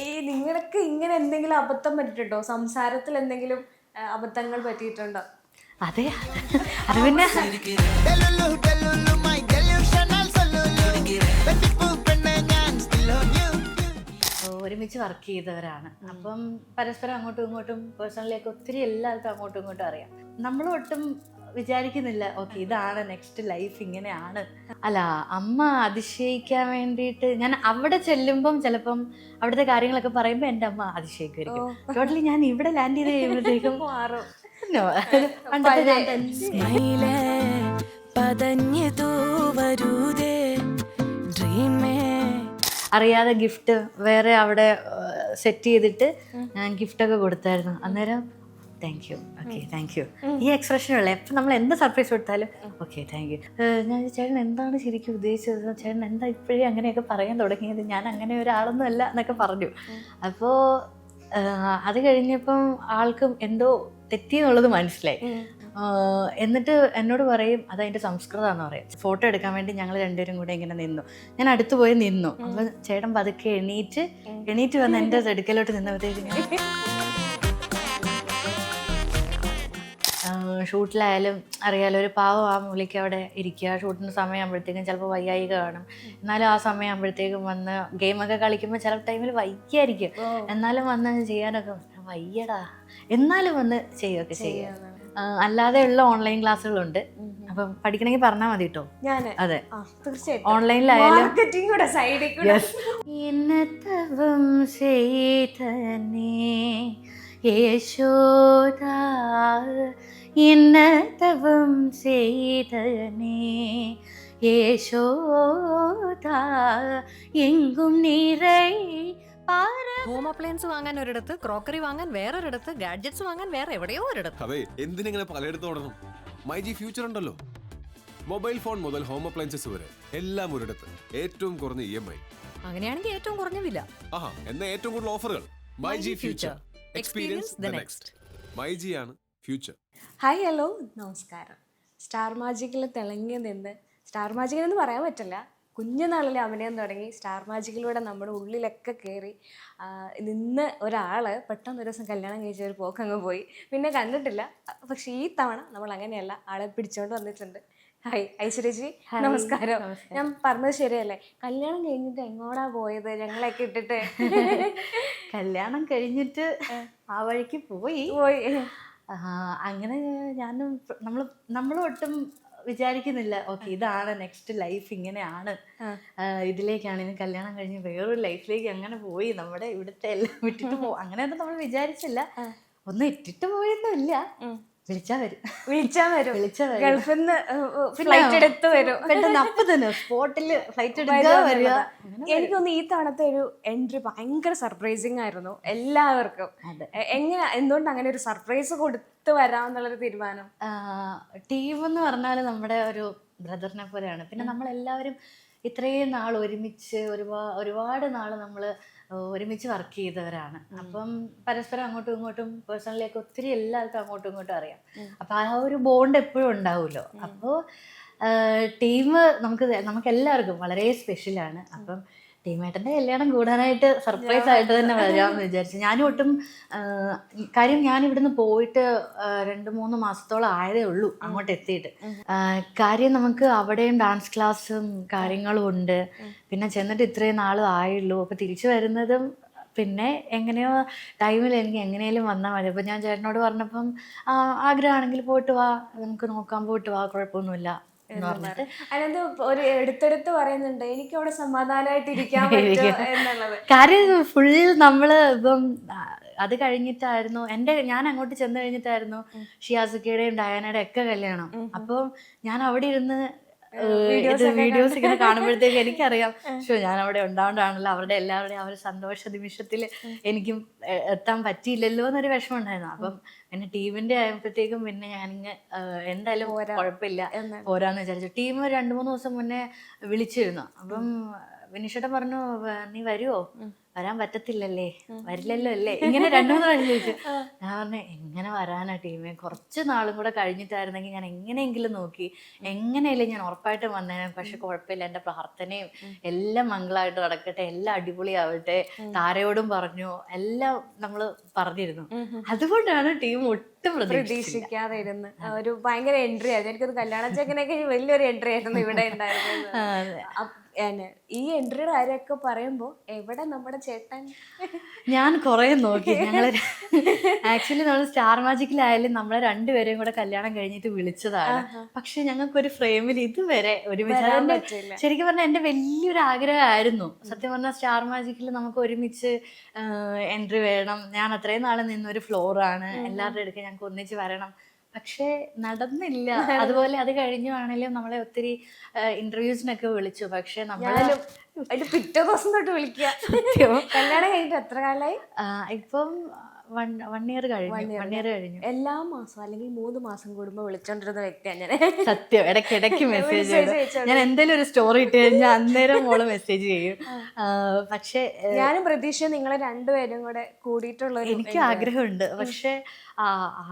ഈ നിങ്ങൾക്ക് ഇങ്ങനെ എന്തെങ്കിലും അബദ്ധം പറ്റിയിട്ടുണ്ടോ? സംസാരത്തിൽ എന്തെങ്കിലും അബദ്ധങ്ങൾ പറ്റിയിട്ടുണ്ടോ? അതെ, അത് പിന്നെ ഒരുമിച്ച് വർക്ക് ചെയ്തവരാണ്. അപ്പം പരസ്പരം അങ്ങോട്ടും ഇങ്ങോട്ടും പേഴ്സണലിയൊക്കെ ഒത്തിരി എല്ലാവർക്കും അങ്ങോട്ടും ഇങ്ങോട്ടും അറിയാം. നമ്മളും ഒട്ടും വിചാരിക്കുന്നില്ല ഓക്കെ ഇതാണ് നെക്സ്റ്റ് ലൈഫ് ഇങ്ങനെയാണ്. അല്ല, അമ്മ അതിശയിക്കാൻ വേണ്ടിയിട്ട് ഞാൻ അവിടെ ചെല്ലുമ്പം ചിലപ്പം അവിടുത്തെ കാര്യങ്ങളൊക്കെ പറയുമ്പോൾ എൻ്റെ അമ്മ അതിശയിക്കുമായിരിക്കും. ടോട്ടലി ഞാൻ ഇവിടെ ലാൻഡ് ചെയ്ത് കഴിയുമ്പോഴത്തേക്കും മാറും. അറിയാതെ ഗിഫ്റ്റ് വേറെ അവിടെ സെറ്റ് ചെയ്തിട്ട് ഞാൻ ഗിഫ്റ്റൊക്കെ കൊടുത്തായിരുന്നു. അന്നേരം thank you, okay thank you, ഈ എക്സ്പ്രഷനുള്ള എപ്പം നമ്മൾ എന്ത് സർപ്രൈസ് കൊടുത്താലും ഓക്കെ താങ്ക് യു. ഞാൻ ചേട്ടൻ എന്താണ് ശരിക്കും ഉദ്ദേശിച്ചത്, ചേട്ടൻ എന്താ ഇപ്പോഴേ അങ്ങനെയൊക്കെ പറയാൻ തുടങ്ങിയത്, ഞാൻ അങ്ങനെ ഒരാളൊന്നും അല്ല എന്നൊക്കെ പറഞ്ഞു. അപ്പോൾ അത് കഴിഞ്ഞപ്പം ആൾക്കും എന്തോ തെറ്റിയെന്നുള്ളത് മനസ്സിലായി. എന്നിട്ട് എന്നോട് പറയും അതതിൻ്റെ സംസ്കൃതമാണെന്ന് പറയും. ഫോട്ടോ എടുക്കാൻ വേണ്ടി ഞങ്ങൾ രണ്ടുപേരും കൂടെ ഇങ്ങനെ നിന്നു. ഞാൻ അടുത്ത് പോയി നിന്നു. അപ്പം ചേട്ടൻ പതുക്കെ എണീറ്റ് വന്ന് എൻ്റെ അടുക്കലോട്ട് നിന്നപ്പോഴത്തേക്ക് ഷൂട്ടിലായാലും അറിയാലോ ഒരു പാവം ആ മൂലയ്ക്ക് അവിടെ ഇരിക്കുക. ഷൂട്ടിൻ്റെ സമയമാകുമ്പോഴത്തേക്കും ചിലപ്പോൾ വയ്യായിക കാണും. എന്നാലും ആ സമയമാകുമ്പോഴത്തേക്കും വന്ന് ഗെയിമൊക്കെ കളിക്കുമ്പോൾ ചില ടൈമിൽ വയ്യായിരിക്കും. എന്നാലും വന്ന് ചെയ്യാനൊക്കെ വയ്യടാ, എന്നാലും വന്ന് ചെയ്യുകയൊക്കെ ചെയ്യുക. അല്ലാതെ ഉള്ള ഓൺലൈൻ ക്ലാസ്സുകളുണ്ട്. അപ്പം പഠിക്കണമെങ്കിൽ പറഞ്ഞാൽ മതി കേട്ടോ. അതെ, തീർച്ചയായിട്ടും ഓൺലൈനിലായാലും യേശോദ എന്നതവം ചെയ്തനേ യേശോദ എങ്കും നിറൈ. ഹോം അപ്ലയൻസ് വാങ്ങാൻ ഒരിടത്ത്, ക്രോക്കറി വാങ്ങാൻ വേറൊരിടത്ത്, ഗാഡ്ജറ്റ്സ് വാങ്ങാൻ വേറെ എവിടെയോ ഒരിടത്ത്. അതെ, എന്തിനിങ്ങനെ പലയിടത്തും ഓടണം? മൈജി ഫ്യൂച്ചർ ഉണ്ടല്ലോ. മൊബൈൽ ഫോൺ മുതൽ ഹോം അപ്ലയൻസസ് വരെ എല്ലാം ഒരിടത്ത്. ഏറ്റവും കുറഞ്ഞ EMI. അങ്ങനെയാണെങ്കിൽ ഏറ്റവും കുറഞ്ഞ വില. ആഹാ, എന്നാ ഏറ്റവും കൂടുതൽ ഓഫറുകൾ. MyG future, experience the next. MyG ആണ് ഫ്യൂച്ചർ. ഹായ്, ഹലോ, നമസ്കാരം. സ്റ്റാർ മാജിക്കിൽ തിളങ്ങി നിന്ന്, സ്റ്റാർ മാജിക് എന്ന് പറയാൻ പറ്റില്ല, കുഞ്ഞുനാളിലെ അഭിനയം തുടങ്ങി സ്റ്റാർ മാജിക്കിലൂടെ നമ്മുടെ ഉള്ളിലൊക്കെ കയറി നിന്ന് ഒരാൾ പെട്ടെന്ന് ഒരു ദിവസം കല്യാണം കഴിച്ച ഒരു പോക്കങ്ങ് പോയി. പിന്നെ കണ്ടിട്ടില്ല. പക്ഷേ ഈ തവണ നമ്മൾ അങ്ങനെയല്ല, ആളെ പിടിച്ചോണ്ട് വന്നിട്ടുണ്ട്. ഹായ് ഐശ്വര്യജി, നമസ്കാരം. ഞാൻ പറഞ്ഞത് ശരിയല്ലേ? കല്യാണം കഴിഞ്ഞിട്ട് എങ്ങോട്ടാ പോയത് ഞങ്ങളെയൊക്കെ ഇട്ടിട്ട്? കല്യാണം കഴിഞ്ഞിട്ട് ആ വഴിക്ക് പോയി. അങ്ങനെ ഞാനും നമ്മളും ഒട്ടും വിചാരിക്കുന്നില്ല ഓക്കെ ഇതാണ് നെക്സ്റ്റ് ലൈഫ് ഇങ്ങനെയാണ്, ഇതിലേക്കാണ് ഇനി കല്യാണം കഴിഞ്ഞ് വേറൊരു ലൈഫിലേക്ക് അങ്ങനെ പോയി നമ്മുടെ ഇവിടുത്തെ എല്ലാം വിട്ടിട്ട് അങ്ങനെയൊന്നും നമ്മൾ വിചാരിച്ചില്ല. ഒന്നും ഇട്ടിട്ട് പോയൊന്നുമില്ല. വിളിച്ചാ വരും ഗൾഫിൽ നിന്ന് ഫ്ലൈറ്റ് എടുത്ത് വരും. പെട്ടെന്ന് അപ്പൊ തന്നെ സ്പോട്ടില് ഫ്ലൈറ്റ് എടുക്കുക വരിക. എനിക്കൊന്ന് ഈ തവണത്തെ ഒരു എൻട്രി ഭയങ്കര സർപ്രൈസിങ് ആയിരുന്നു എല്ലാവർക്കും. എന്തുകൊണ്ട് അങ്ങനെ ഒരു സർപ്രൈസ് കൊടുത്ത് വരാമെന്നുള്ളൊരു തീരുമാനം? ടീം എന്ന് പറഞ്ഞാൽ നമ്മുടെ ഒരു ബ്രദറിനെ പോലെയാണ്. പിന്നെ നമ്മളെല്ലാവരും ഇത്രയും നാൾ ഒരുമിച്ച് ഒരുപാട് നാൾ നമ്മൾ ഒരുമിച്ച് വർക്ക് ചെയ്തവരാണ്. അപ്പം പരസ്പരം അങ്ങോട്ടും ഇങ്ങോട്ടും പേഴ്സണലിയൊക്കെ ഒത്തിരി എല്ലാവർക്കും അങ്ങോട്ടും ഇങ്ങോട്ടും അറിയാം. അപ്പം ആ ഒരു ബോണ്ട് എപ്പോഴും ഉണ്ടാവുമല്ലോ. അപ്പോൾ ടീം നമുക്ക് എല്ലാവർക്കും വളരെ സ്പെഷ്യലാണ്. അപ്പം ടീമേട്ടൻ്റെ കല്യാണം കൂടാനായിട്ട് സർപ്രൈസ് ആയിട്ട് തന്നെ വരാമെന്ന് വിചാരിച്ചു. ഞാനും ഒട്ടും കാര്യം ഞാൻ ഇവിടുന്ന് പോയിട്ട് 2-3 മാസത്തോളം ആയതേ ഉള്ളൂ അങ്ങോട്ട് എത്തിയിട്ട്. കാര്യം നമുക്ക് അവിടെയും ഡാൻസ് ക്ലാസ്സും കാര്യങ്ങളും ഉണ്ട്. പിന്നെ ചെന്നിട്ട് ഇത്രയും നാളും ആയുള്ളൂ. അപ്പോൾ തിരിച്ചു വരുന്നതും പിന്നെ എങ്ങനെയോ ടൈമിൽ എനിക്ക് എങ്ങനെയും വന്നാൽ മതി. അപ്പോൾ ഞാൻ ചേട്ടനോട് പറഞ്ഞപ്പം ആഗ്രഹമാണെങ്കിൽ പോയിട്ട് വാ, നമുക്ക് നോക്കാൻ, പോയിട്ട് വാ, കുഴപ്പമൊന്നുമില്ല എന്ന് പറഞ്ഞിട്ട്. അതിനകത്ത് ഒരു എടുത്തെടുത്ത് പറയുന്നുണ്ട് എനിക്ക് അവിടെ സമാധാനമായിട്ട് ഇരിക്കാൻ പറ്റും എന്നുള്ളത്. കാര്യം ഫുൾ നമ്മള് ഇപ്പം അത് കഴിഞ്ഞിട്ടായിരുന്നു ഞാൻ അങ്ങോട്ട് ചെന്ന് കഴിഞ്ഞിട്ടായിരുന്നു ഷിയാസുക്കയുടെയും ഡയാനയുടെയും ഒക്കെ കല്യാണം. അപ്പോൾ ഞാൻ അവിടെ ഇരുന്ന് വീഡിയോസ് ഇങ്ങനെ കാണുമ്പോഴത്തേക്ക് എനിക്കറിയാം ഞാൻ അവിടെ ഉണ്ടാവണ്ടാണല്ലോ, അവരുടെ എല്ലാവരുടെയും ആ ഒരു സന്തോഷ നിമിഷത്തിൽ എനിക്കും എത്താൻ പറ്റിയില്ലല്ലോ എന്നൊരു വിഷമം ഉണ്ടായിരുന്നു. അപ്പം പിന്നെ ടീമിന്റെ ആയപ്പോഴത്തേക്കും പിന്നെ ഞാനിങ്ങ് എന്തായാലും കുഴപ്പമില്ല പോരാന്ന് വിചാരിച്ചു. ടീം 2-3 ദിവസം മുന്നേ വിളിച്ചിരുന്നു. അപ്പം വിനീഷേട്ടൻ പറഞ്ഞു നീ വരുമോ വരാൻ പറ്റത്തില്ലല്ലേ, വരില്ലല്ലോ അല്ലേ, ഇങ്ങനെ 2-3 പ്രാവശ്യം ചോദിച്ചു. ഞാൻ പറഞ്ഞു എങ്ങനെ വരാനാ ടീമേ, കുറച്ച് നാളും കൂടെ കഴിഞ്ഞിട്ടായിരുന്നെങ്കിൽ ഞാൻ എങ്ങനെയെങ്കിലും നോക്കി, എങ്ങനെയല്ലേ ഞാൻ ഉറപ്പായിട്ടും വന്നേനെ. പക്ഷെ കുഴപ്പമില്ല, എൻ്റെ പ്രാർത്ഥനയും എല്ലാം മംഗളമായിട്ട് നടക്കട്ടെ, എല്ലാം അടിപൊളിയാവട്ടെ, താരയോടും പറഞ്ഞു, എല്ലാം നമ്മൾ പറഞ്ഞിരുന്നു. അതുകൊണ്ടാണ് ടീം ഒട്ടും പ്രതീക്ഷിക്കാതെ ഇരുന്ന് ഒരു ഭയങ്കര എൻട്രി ആയിരുന്നു. എനിക്കത് കല്യാണ ചെക്കനൊക്കെ വലിയൊരു എൻട്രി ആയിരുന്നു ഇവിടെ ഉണ്ടായിരുന്നത്. ഈ എൻട്രിയുടെ കാര്യമൊക്കെ പറയുമ്പോ എവിടെ നമ്മുടെ ചേട്ടൻ? ഞാൻ കുറെ നോക്കി. ഞങ്ങള് ആക്ച്വലി നമ്മൾ സ്റ്റാർ മാജിക്കിലായാലും നമ്മളെ രണ്ടുപേരെയും കൂടെ കല്യാണം കഴിഞ്ഞിട്ട് വിളിച്ചതാണ്. പക്ഷെ ഞങ്ങൾക്കൊരു ഫ്രെയിമിൽ ഇതുവരെ ഒരുമിച്ച്, അതെന്റെ ശരിക്കും പറഞ്ഞാൽ എന്റെ വലിയൊരു ആഗ്രഹമായിരുന്നു. സത്യം പറഞ്ഞാൽ സ്റ്റാർ മാജിക്കിൽ നമുക്ക് ഒരുമിച്ച് എൻട്രി വേണം. ഞാൻ അത്രയും നാളെ നിന്നൊരു ഫ്ലോറാണ്, എല്ലാവരുടെ അടുത്ത് ഞങ്ങൾക്ക് ഒന്നിച്ച് വരണം. പക്ഷെ നടന്നില്ല. അതുപോലെ അത് കഴിഞ്ഞു ആണെങ്കിലും നമ്മളെ ഒത്തിരി ഇന്റർവ്യൂസിനൊക്കെ വിളിച്ചു. പക്ഷെ നമ്മളെല്ലാം അതിന്റെ പിറ്റേ ദിവസം തൊട്ട് വിളിക്കുക. കല്യാണം കഴിഞ്ഞിട്ട് എത്ര കാലമായി? ഇപ്പം 1 ഇയർ കഴിഞ്ഞു. എല്ലാ മാസം അല്ലെങ്കിൽ 3 മാസം കൂടുമ്പോ വിളിച്ചോണ്ടിരുന്ന വ്യക്തിയാണ് ഞാൻ. സത്യം, ഇടയ്ക്കിടയ്ക്ക് മെസ്സേജ് ചെയ്യും. ഞാൻ എന്തെങ്കിലും ഒരു സ്റ്റോറി ഇട്ട് കഴിഞ്ഞാൽ അന്നേരം മോള് മെസ്സേജ് ചെയ്യും. പക്ഷെ ഞാനും പ്രതീക്ഷ നിങ്ങളെ രണ്ടുപേരും കൂടെ കൂടിയിട്ടുള്ള എനിക്ക് ആഗ്രഹമുണ്ട്. പക്ഷെ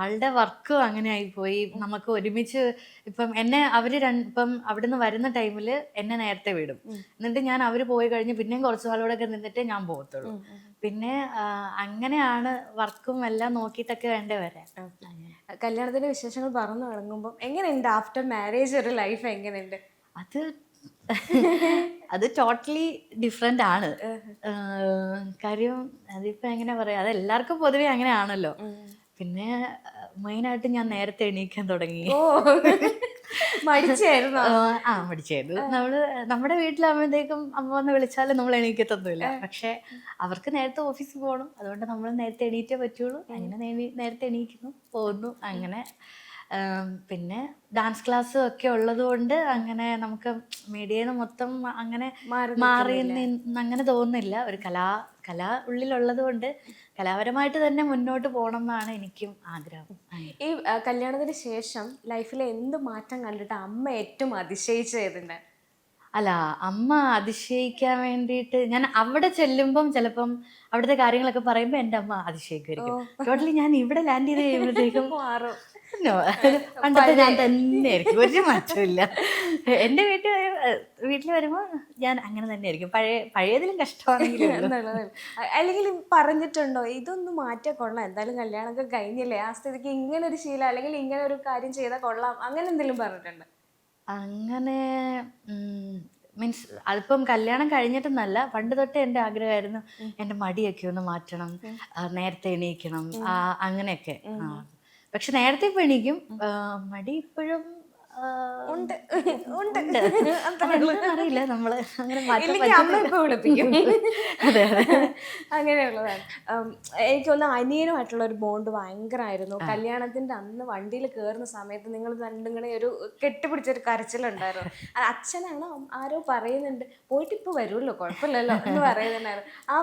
ആളുടെ വർക്കും അങ്ങനെ ആയിപ്പോയി. നമുക്ക് ഒരുമിച്ച് ഇപ്പം എന്നെ അവര് ഇപ്പം അവിടുന്ന് വരുന്ന ടൈമില് എന്നെ നേരത്തെ വിടും. എന്നിട്ട് ഞാൻ അവര് പോയി കഴിഞ്ഞ് പിന്നെയും കുറച്ച് നാളോടൊക്കെ നിന്നിട്ടേ ഞാൻ പോകത്തുള്ളൂ. പിന്നെ അങ്ങനെയാണ് വർക്കും എല്ലാം നോക്കിയിട്ടൊക്കെ വേണ്ടേ വരാൻ. കല്യാണത്തിന്റെ വിശേഷങ്ങൾ പറഞ്ഞു തുടങ്ങുമ്പോൾ എങ്ങനെയുണ്ട് ആഫ്റ്റർ മാരേജ് ഒരു ലൈഫ് എങ്ങനെയുണ്ട്? അത് ടോട്ടലി ഡിഫറെന്റ് ആണ്. കാര്യം അതിപ്പോ എങ്ങനെ പറയാ, അത് എല്ലാവർക്കും പൊതുവെ അങ്ങനെ ആണല്ലോ. പിന്നെ മെയിനായിട്ട് ഞാൻ നേരത്തെ എണീക്കാൻ തുടങ്ങി. മടിച്ചായിരുന്നു? മടിച്ചായിരുന്നു. നമ്മുടെ വീട്ടിലാകുമ്പോഴത്തേക്കും അമ്മ വന്ന് വിളിച്ചാലും നമ്മൾ എണീക്കത്തൊന്നുമില്ല. പക്ഷെ അവർക്ക് നേരത്തെ ഓഫീസിൽ പോകണം, അതുകൊണ്ട് നമ്മൾ നേരത്തെ എണീറ്റേ പറ്റുള്ളൂ. അങ്ങനെ നേരത്തെ എണീക്കുന്നു, പോകുന്നു, അങ്ങനെ. പിന്നെ ഡാൻസ് ക്ലാസ് ഒക്കെ ഉള്ളത് കൊണ്ട് അങ്ങനെ നമുക്ക് മീഡിയയിൽ നിന്ന് മൊത്തം അങ്ങനെ മാറി അങ്ങനെ തോന്നുന്നില്ല. ഒരു കല ഉള്ളിലുള്ളത് കൊണ്ട് കലാപരമായിട്ട് തന്നെ മുന്നോട്ട് പോകണം എന്നാണ് എനിക്കും ആഗ്രഹം. ഈ കല്യാണത്തിന് ശേഷം ലൈഫിൽ എന്ത് മാറ്റം കണ്ടിട്ട് അമ്മ ഏറ്റവും അതിശയിച്ചതുണ്ട്? അല്ല, അമ്മ അതിശയിക്കാൻ വേണ്ടിയിട്ട് ഞാൻ അവിടെ ചെല്ലുമ്പം ചിലപ്പം അവിടുത്തെ കാര്യങ്ങളൊക്കെ പറയുമ്പോൾ എൻ്റെ അമ്മ അതിശയിക്കുമായിരിക്കും. ടോട്ടലി ഞാൻ ഇവിടെ ലാൻഡ് ചെയ്ത് കഴിയുമ്പോഴത്തേക്കും പണ്ടത്തെ ഞാൻ തന്നെയായിരിക്കും, ഒരു മാറ്റമില്ല. എൻ്റെ വീട്ടിൽ വരുമ്പോൾ ഞാൻ അങ്ങനെ തന്നെയായിരിക്കും, പഴയതിലും കഷ്ടമാണെങ്കിലും. അല്ലെങ്കിൽ പറഞ്ഞിട്ടുണ്ടോ ഇതൊന്നും മാറ്റാൻ കൊള്ളാം, എന്തായാലും കല്യാണമൊക്കെ കഴിഞ്ഞില്ലേ, ആ സ്ഥിതിക്ക് ഇങ്ങനെ ഒരു ശീലം അല്ലെങ്കിൽ ഇങ്ങനെ ഒരു കാര്യം ചെയ്താൽ കൊള്ളാം, അങ്ങനെ എന്തെങ്കിലും പറഞ്ഞിട്ടുണ്ടോ? അങ്ങനെ മീൻസ് അതിപ്പം കല്യാണം കഴിഞ്ഞിട്ടെന്നല്ല, പണ്ട് തൊട്ടേ എൻ്റെ ആഗ്രഹമായിരുന്നു എൻ്റെ മടിയൊക്കെ ഒന്ന് മാറ്റണം, നേരത്തെ എണീക്കണം, അങ്ങനെയൊക്കെ. പക്ഷെ നേരത്തെ ഇപ്പം എണീക്കും, മടി ഇപ്പോഴും ഉണ്ട്. അറിയില്ല, നമ്മള് അങ്ങനെ അതെ അങ്ങനെയുള്ളതാണ്. എനിക്ക് തോന്നുന്നു അനിയനുമായിട്ടുള്ള ഒരു ബോണ്ട് ഭയങ്കരമായിരുന്നു. കല്യാണത്തിന്റെ അന്ന് വണ്ടിയിൽ കയറുന്ന സമയത്ത് നിങ്ങൾ രണ്ടിങ്ങനെ ഒരു കെട്ടിപ്പിടിച്ചൊരു കരച്ചിലുണ്ടായിരുന്നു. അച്ഛനാണോ ആരോ പറയുന്നുണ്ട് പോയിട്ട് ഇപ്പൊ വരുമല്ലോ കുഴപ്പമില്ലല്ലോ എന്ന് പറയുന്നുണ്ടായിരുന്നു. ആ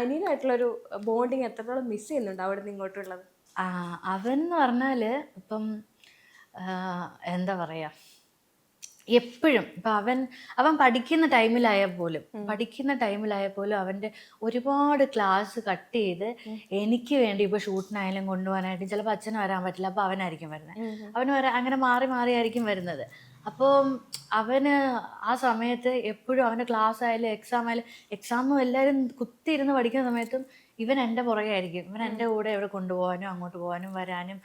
അനിയനുമായിട്ടുള്ളൊരു ബോണ്ടിങ് എത്രത്തോളം മിസ് ചെയ്യുന്നുണ്ട് അവിടെ നിന്ന് ഇങ്ങോട്ടുള്ളത്? അവൻ എന്ന് പറഞ്ഞാല് ഇപ്പം എന്താ പറയാ, എപ്പോഴും ഇപ്പം അവൻ പഠിക്കുന്ന ടൈമിലായാൽ പോലും അവൻ്റെ ഒരുപാട് ക്ലാസ് കട്ട് ചെയ്ത് എനിക്ക് വേണ്ടി ഇപ്പോൾ ഷൂട്ടിനായാലും കൊണ്ടുപോകാനായിട്ട് ചിലപ്പോൾ അച്ഛന് വരാൻ പറ്റില്ല, അപ്പോൾ അവനായിരിക്കും വരുന്നത്. അങ്ങനെ മാറിയായിരിക്കും വരുന്നത്. അപ്പോൾ അവന് ആ സമയത്ത് എപ്പോഴും അവൻ്റെ ക്ലാസ് ആയാലും എക്സാമും എല്ലാവരും കുത്തിയിരുന്ന് പഠിക്കുന്ന സമയത്തും ഇവൻ എൻ്റെ പുറകെയായിരിക്കും. ഇവൻ എൻ്റെ കൂടെ എവിടെ കൊണ്ടുപോകാനും അങ്ങോട്ട് പോകാനും വരാനും,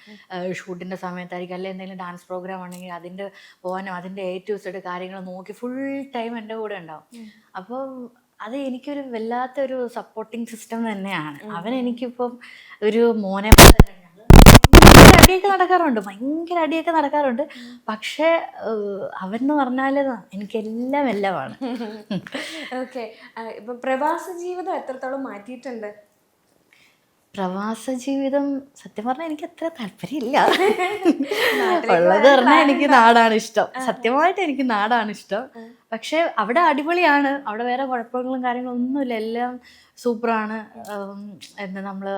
ഷൂട്ടിൻ്റെ സമയത്തായിരിക്കും, അല്ലെങ്കിൽ എന്തെങ്കിലും ഡാൻസ് പ്രോഗ്രാം ആണെങ്കിൽ അതിൻ്റെ പോകാനും, അതിൻ്റെ A to Z കാര്യങ്ങൾ നോക്കി ഫുൾ ടൈം എൻ്റെ കൂടെ ഉണ്ടാവും. അപ്പോൾ അത് എനിക്കൊരു വല്ലാത്തൊരു സപ്പോർട്ടിങ് സിസ്റ്റം തന്നെയാണ്. അവൻ എനിക്കിപ്പം ഒരു മോനെ ഭയങ്കര അടിയൊക്കെ നടക്കാറുണ്ട്. പക്ഷെ അവൻ എന്ന് പറഞ്ഞാല് എനിക്കെല്ലാം എല്ലാമാണ്. ഓക്കെ, ഇപ്പൊ പ്രവാസ ജീവിതം എത്രത്തോളം മാറ്റിയിട്ടുണ്ട്? പ്രവാസ ജീവിതം സത്യം പറഞ്ഞാൽ എനിക്ക് അത്ര താല്പര്യമില്ല. ഉള്ളത് പറഞ്ഞാൽ എനിക്ക് നാടാണ് ഇഷ്ടം, സത്യമായിട്ട് എനിക്ക് നാടാണ് ഇഷ്ടം. പക്ഷെ അവിടെ അടിപൊളിയാണ്, അവിടെ വേറെ കുഴപ്പങ്ങളും കാര്യങ്ങളും ഒന്നുമില്ല, എല്ലാം സൂപ്പറാണ്. എന്താ നമ്മള്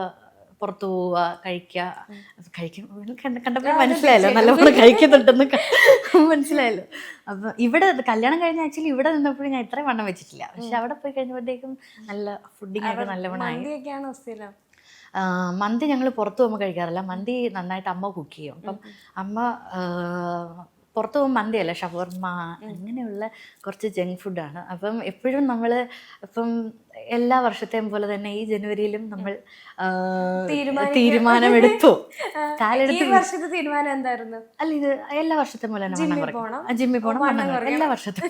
പുറത്തു പോവുക, കണ്ടപ്പോൾ മനസ്സിലായല്ലോ നല്ലപോലെ കഴിക്കുന്നുണ്ടെന്ന് മനസ്സിലായല്ലോ. അപ്പം ഇവിടെ കല്യാണം കഴിഞ്ഞ ആക്ച്വലി ഇവിടെ നിന്നപ്പോഴും ഞാൻ ഇത്രയും വണ്ണം വെച്ചിട്ടില്ല. പക്ഷെ അവിടെ പോയി കഴിഞ്ഞപ്പോഴത്തേക്കും നല്ല ഫുഡിങ് ഒക്കെ നല്ലവണ്ണമായി. മന്തിയൊക്കെയാണോ സ്ഥിരം? മന്തി ഞങ്ങൾ പുറത്ത് പോകുമ്പോൾ കഴിക്കാറില്ല. മന്തി നന്നായിട്ട് അമ്മ കുക്ക് ചെയ്യും. അപ്പം അമ്മ പുറത്ത് പോകുമ്പോൾ മന്തിയല്ല, ഷവർമ്മ അങ്ങനെയുള്ള കുറച്ച് ജങ്ക് ഫുഡാണ്. അപ്പം എപ്പോഴും നമ്മൾ ഇപ്പം എല്ലാ വർഷത്തെയും പോലെ തന്നെ ഈ ജനുവരിയിലും നമ്മൾ തീരുമാനമെടുത്തു. ഈ വർഷത്തെ തീരുമാനം എന്തായിരുന്നു? അല്ല, ഇത് എല്ലാ വർഷത്തെ പോലെ തന്നെ ജിമ്മിൽ പോകണം, എല്ലാ വർഷത്തെ.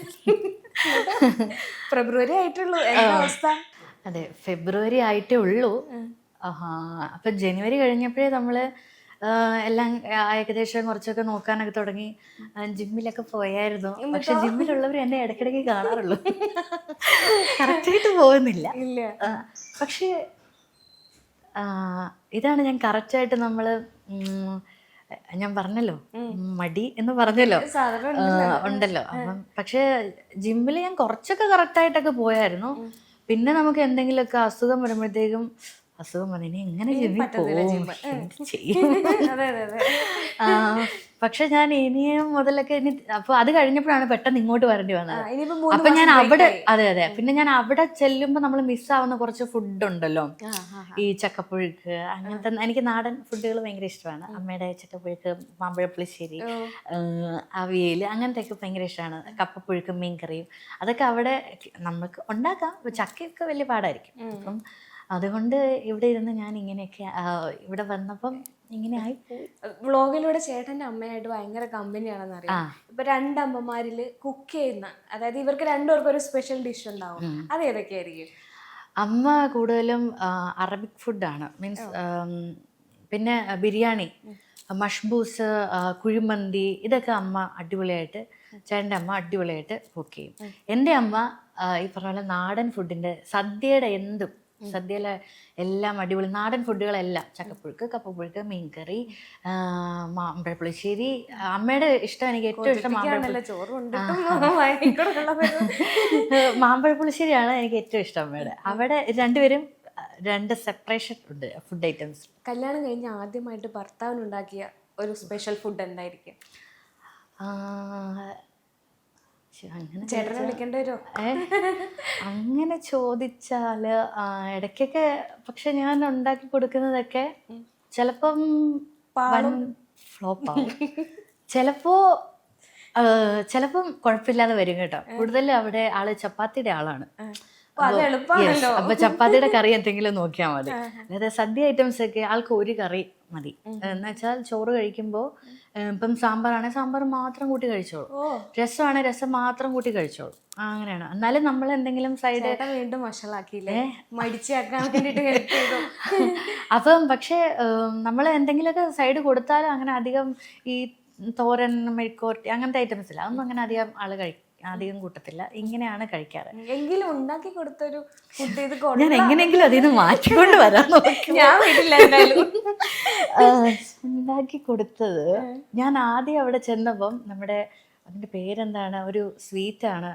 ഫെബ്രുവരി ആയിട്ടുള്ളൂ, എന്താ അവസ്ഥ? അതെ, ഫെബ്രുവരി ആയിട്ടേ ഉള്ളൂ. അപ്പൊ ജനുവരി കഴിഞ്ഞപ്പോഴേ നമ്മള് എല്ലാം ഏകദേശം കുറച്ചൊക്കെ നോക്കാനൊക്കെ തുടങ്ങി. ജിമ്മിലൊക്കെ പോയായിരുന്നു. പക്ഷെ ജിമ്മിലുള്ളവർ എന്നെ ഇടയ്ക്കിടയ്ക്ക് കാണാറുള്ളൂ, കറക്റ്റായിട്ട് പോകുന്നില്ല. പക്ഷേ ഇതാണ് ഞാൻ കറക്റ്റായിട്ട് നമ്മള് ഞാൻ പറഞ്ഞല്ലോ മടി എന്ന് പറഞ്ഞല്ലോ ഉണ്ടല്ലോ. അപ്പം പക്ഷെ ജിമ്മിൽ ഞാൻ കുറച്ചൊക്കെ കറക്റ്റായിട്ടൊക്കെ പോയായിരുന്നു. പിന്നെ നമുക്ക് എന്തെങ്കിലുമൊക്കെ അസുഖം വരുമ്പോഴത്തേക്കും അസുഖം വന്നിനി എങ്ങനെ ജിമ്മിൽ പോകും ചെയ്യും. പക്ഷെ ഞാൻ ഇനിയും മുതലൊക്കെ അപ്പൊ അത് കഴിഞ്ഞപ്പോഴാണ് പെട്ടെന്ന് ഇങ്ങോട്ട് വരേണ്ടി വന്നത്. അപ്പൊ ഞാൻ അവിടെ അതെ പിന്നെ ഞാൻ അവിടെ ചെല്ലുമ്പോ നമ്മൾ മിസ്സാവുന്ന കുറച്ച് ഫുഡ് ഉണ്ടല്ലോ, ഈ ചക്കപ്പുഴുക്ക് അങ്ങനത്തെ. എനിക്ക് നാടൻ ഫുഡുകൾ ഭയങ്കര ഇഷ്ടമാണ്. അമ്മയുടെ ചക്കപ്പുഴുക്ക്, മാമ്പഴപ്പുളിശ്ശേരി, അവിയൽ അങ്ങനത്തെ ഒക്കെ ഭയങ്കര ഇഷ്ടമാണ്. കപ്പപ്പുഴുക്കും മീൻകറിയും അതൊക്കെ അവിടെ നമുക്ക് ഉണ്ടാക്കാം. ചക്കയൊക്കെ വലിയ പാടായിരിക്കും. അപ്പം അതുകൊണ്ട് ഇവിടെ ഇരുന്ന് ഞാൻ ഇങ്ങനെയൊക്കെ ഇവിടെ വന്നപ്പം ഇങ്ങനെ ആയിപ്പോയി. വ്ളോഗിലൂടെ ചേട്ടൻ്റെ അമ്മയായിട്ട് ഭയങ്കര കമ്പനിയാണെന്ന് അറിയാം. ഇപ്പൊ രണ്ടമ്മമാരില് കുക്ക് ചെയ്യുന്ന, അതായത് ഇവർക്ക് രണ്ടുപേർക്കും ഒരു സ്പെഷ്യൽ ഡിഷ് ഉണ്ടാവും, അത് ഏതൊക്കെയായിരിക്കും? അമ്മ കൂടുതലും അറബിക് ഫുഡാണ്, മീൻസ് പിന്നെ ബിരിയാണി, മഷ്ബൂസ്, കുഴിമന്തി ഇതൊക്കെ അമ്മ അടിപൊളിയായിട്ട്, ചേട്ടൻ്റെ അമ്മ അടിപൊളിയായിട്ട് കുക്ക് ചെയ്യും. എൻ്റെ അമ്മ ഈ പറഞ്ഞ പോലെ നാടൻ ഫുഡിൻ്റെ സദ്യയുടെ സദ്യയിലെ എല്ലാം അടിപൊളി നാടൻ ഫുഡുകളെല്ലാം, ചക്കപ്പുഴുക്ക്, കപ്പപ്പുഴുക്ക്, മീൻകറി, മാമ്പഴപ്പുളിശ്ശേരി. അമ്മയുടെ ഇഷ്ടം, എനിക്ക് ഏറ്റവും ഇഷ്ടം മാമ്പഴപ്പുളിശ്ശേരിയാണ് എനിക്ക് ഏറ്റവും ഇഷ്ടം അമ്മയുടെ. അവിടെ രണ്ടുപേരും രണ്ട് സെപ്പറേഷൻ ഉണ്ട് ഫുഡ് ഐറ്റംസ്. കല്യാണം കഴിഞ്ഞ് ആദ്യമായിട്ട് ഭർത്താവിനുണ്ടാക്കിയ ഒരു സ്പെഷ്യൽ ഫുഡ് എന്തായിരിക്കും? ചേട്ടനെ വിളിക്കേണ്ടി വരുമോ? അങ്ങനെ ചോദിച്ചാല് ഇടയ്ക്കൊക്കെ, പക്ഷെ ഞാൻ ഉണ്ടാക്കി കൊടുക്കുന്നതൊക്കെ ചിലപ്പം ഫ്ലോപ്പാവും, ചിലപ്പം കുഴപ്പമില്ലാതെ വരും കേട്ടോ. കൂടുതലും അവിടെ ആള് ചപ്പാത്തിയുടെ ആളാണ്. അപ്പൊ ചപ്പാത്തിയുടെ കറി എന്തെങ്കിലും നോക്കിയാൽ മതി. അതായത് സദ്യ ഐറ്റംസ് ഒക്കെ ആൾക്ക് ഒരു കറി മതി. എന്ന് വെച്ചാൽ ചോറ് കഴിക്കുമ്പോൾ ഇപ്പം സാമ്പാറാണെങ്കിൽ സാമ്പാർ മാത്രം കൂട്ടി കഴിച്ചോളൂ, രസമാണെങ്കിൽ രസം മാത്രം കൂട്ടി കഴിച്ചോളൂ. അങ്ങനെയാണ്. എന്നാലും നമ്മൾ എന്തെങ്കിലും സൈഡ് വീണ്ടും വഷളാക്കിയില്ലേ, മടിച്ചാക്കാൻ വേണ്ടിട്ട്. അപ്പം പക്ഷെ നമ്മൾ എന്തെങ്കിലുമൊക്കെ സൈഡ് കൊടുത്താലും അങ്ങനെ അധികം ഈ തോരൻ, മെഴുക്കുവരട്ടി അങ്ങനത്തെ ഐറ്റംസ് ഇല്ല, അതൊന്നും അങ്ങനെ അധികം കൂട്ടത്തില്ല. ഇങ്ങനെയാണ് കഴിക്കാറ്. എങ്കിലും ഉണ്ടാക്കി കൊടുത്തൊരു ഞാൻ എങ്ങനെയെങ്കിലും അതിൽ നിന്ന് മാറ്റിക്കൊണ്ട് വരാൻ നോക്കി. ഞാൻ വീട്ടില്ല ഉണ്ടാക്കി കൊടുത്തത്, ഞാൻ ആദ്യം അവിടെ ചെന്നപ്പം നമ്മുടെ അതിന്റെ പേരെന്താണ്, ഒരു സ്വീറ്റാണ്,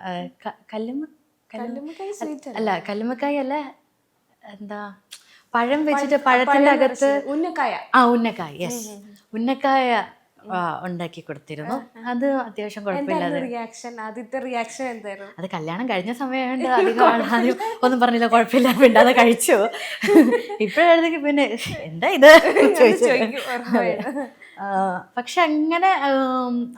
കല്ലുമ്മക്കായ അല്ല, എന്താ പഴം വെച്ചിട്ട് പഴത്തിന്റെ അകത്ത് ഉന്നക്കായ, യെസ്, ഉന്നക്കായ ഉണ്ടാക്കി കൊടുത്തിരുന്നു. അത് അത്യാവശ്യം കുഴപ്പമില്ലാതെ. ആദ്യത്തെ റിയാക്ഷൻ എന്തായിരുന്നു? അത് കല്യാണം കഴിഞ്ഞ സമയമുണ്ട്, അധികം ആദ്യം ഒന്നും പറഞ്ഞില്ല, കുഴപ്പമില്ല, പിണ്ടാതെ കഴിച്ചു. ഇപ്പോഴായിരുന്നെങ്കിൽ പിന്നെ എന്താ ഇത് ചോദിച്ചു. പക്ഷെ അങ്ങനെ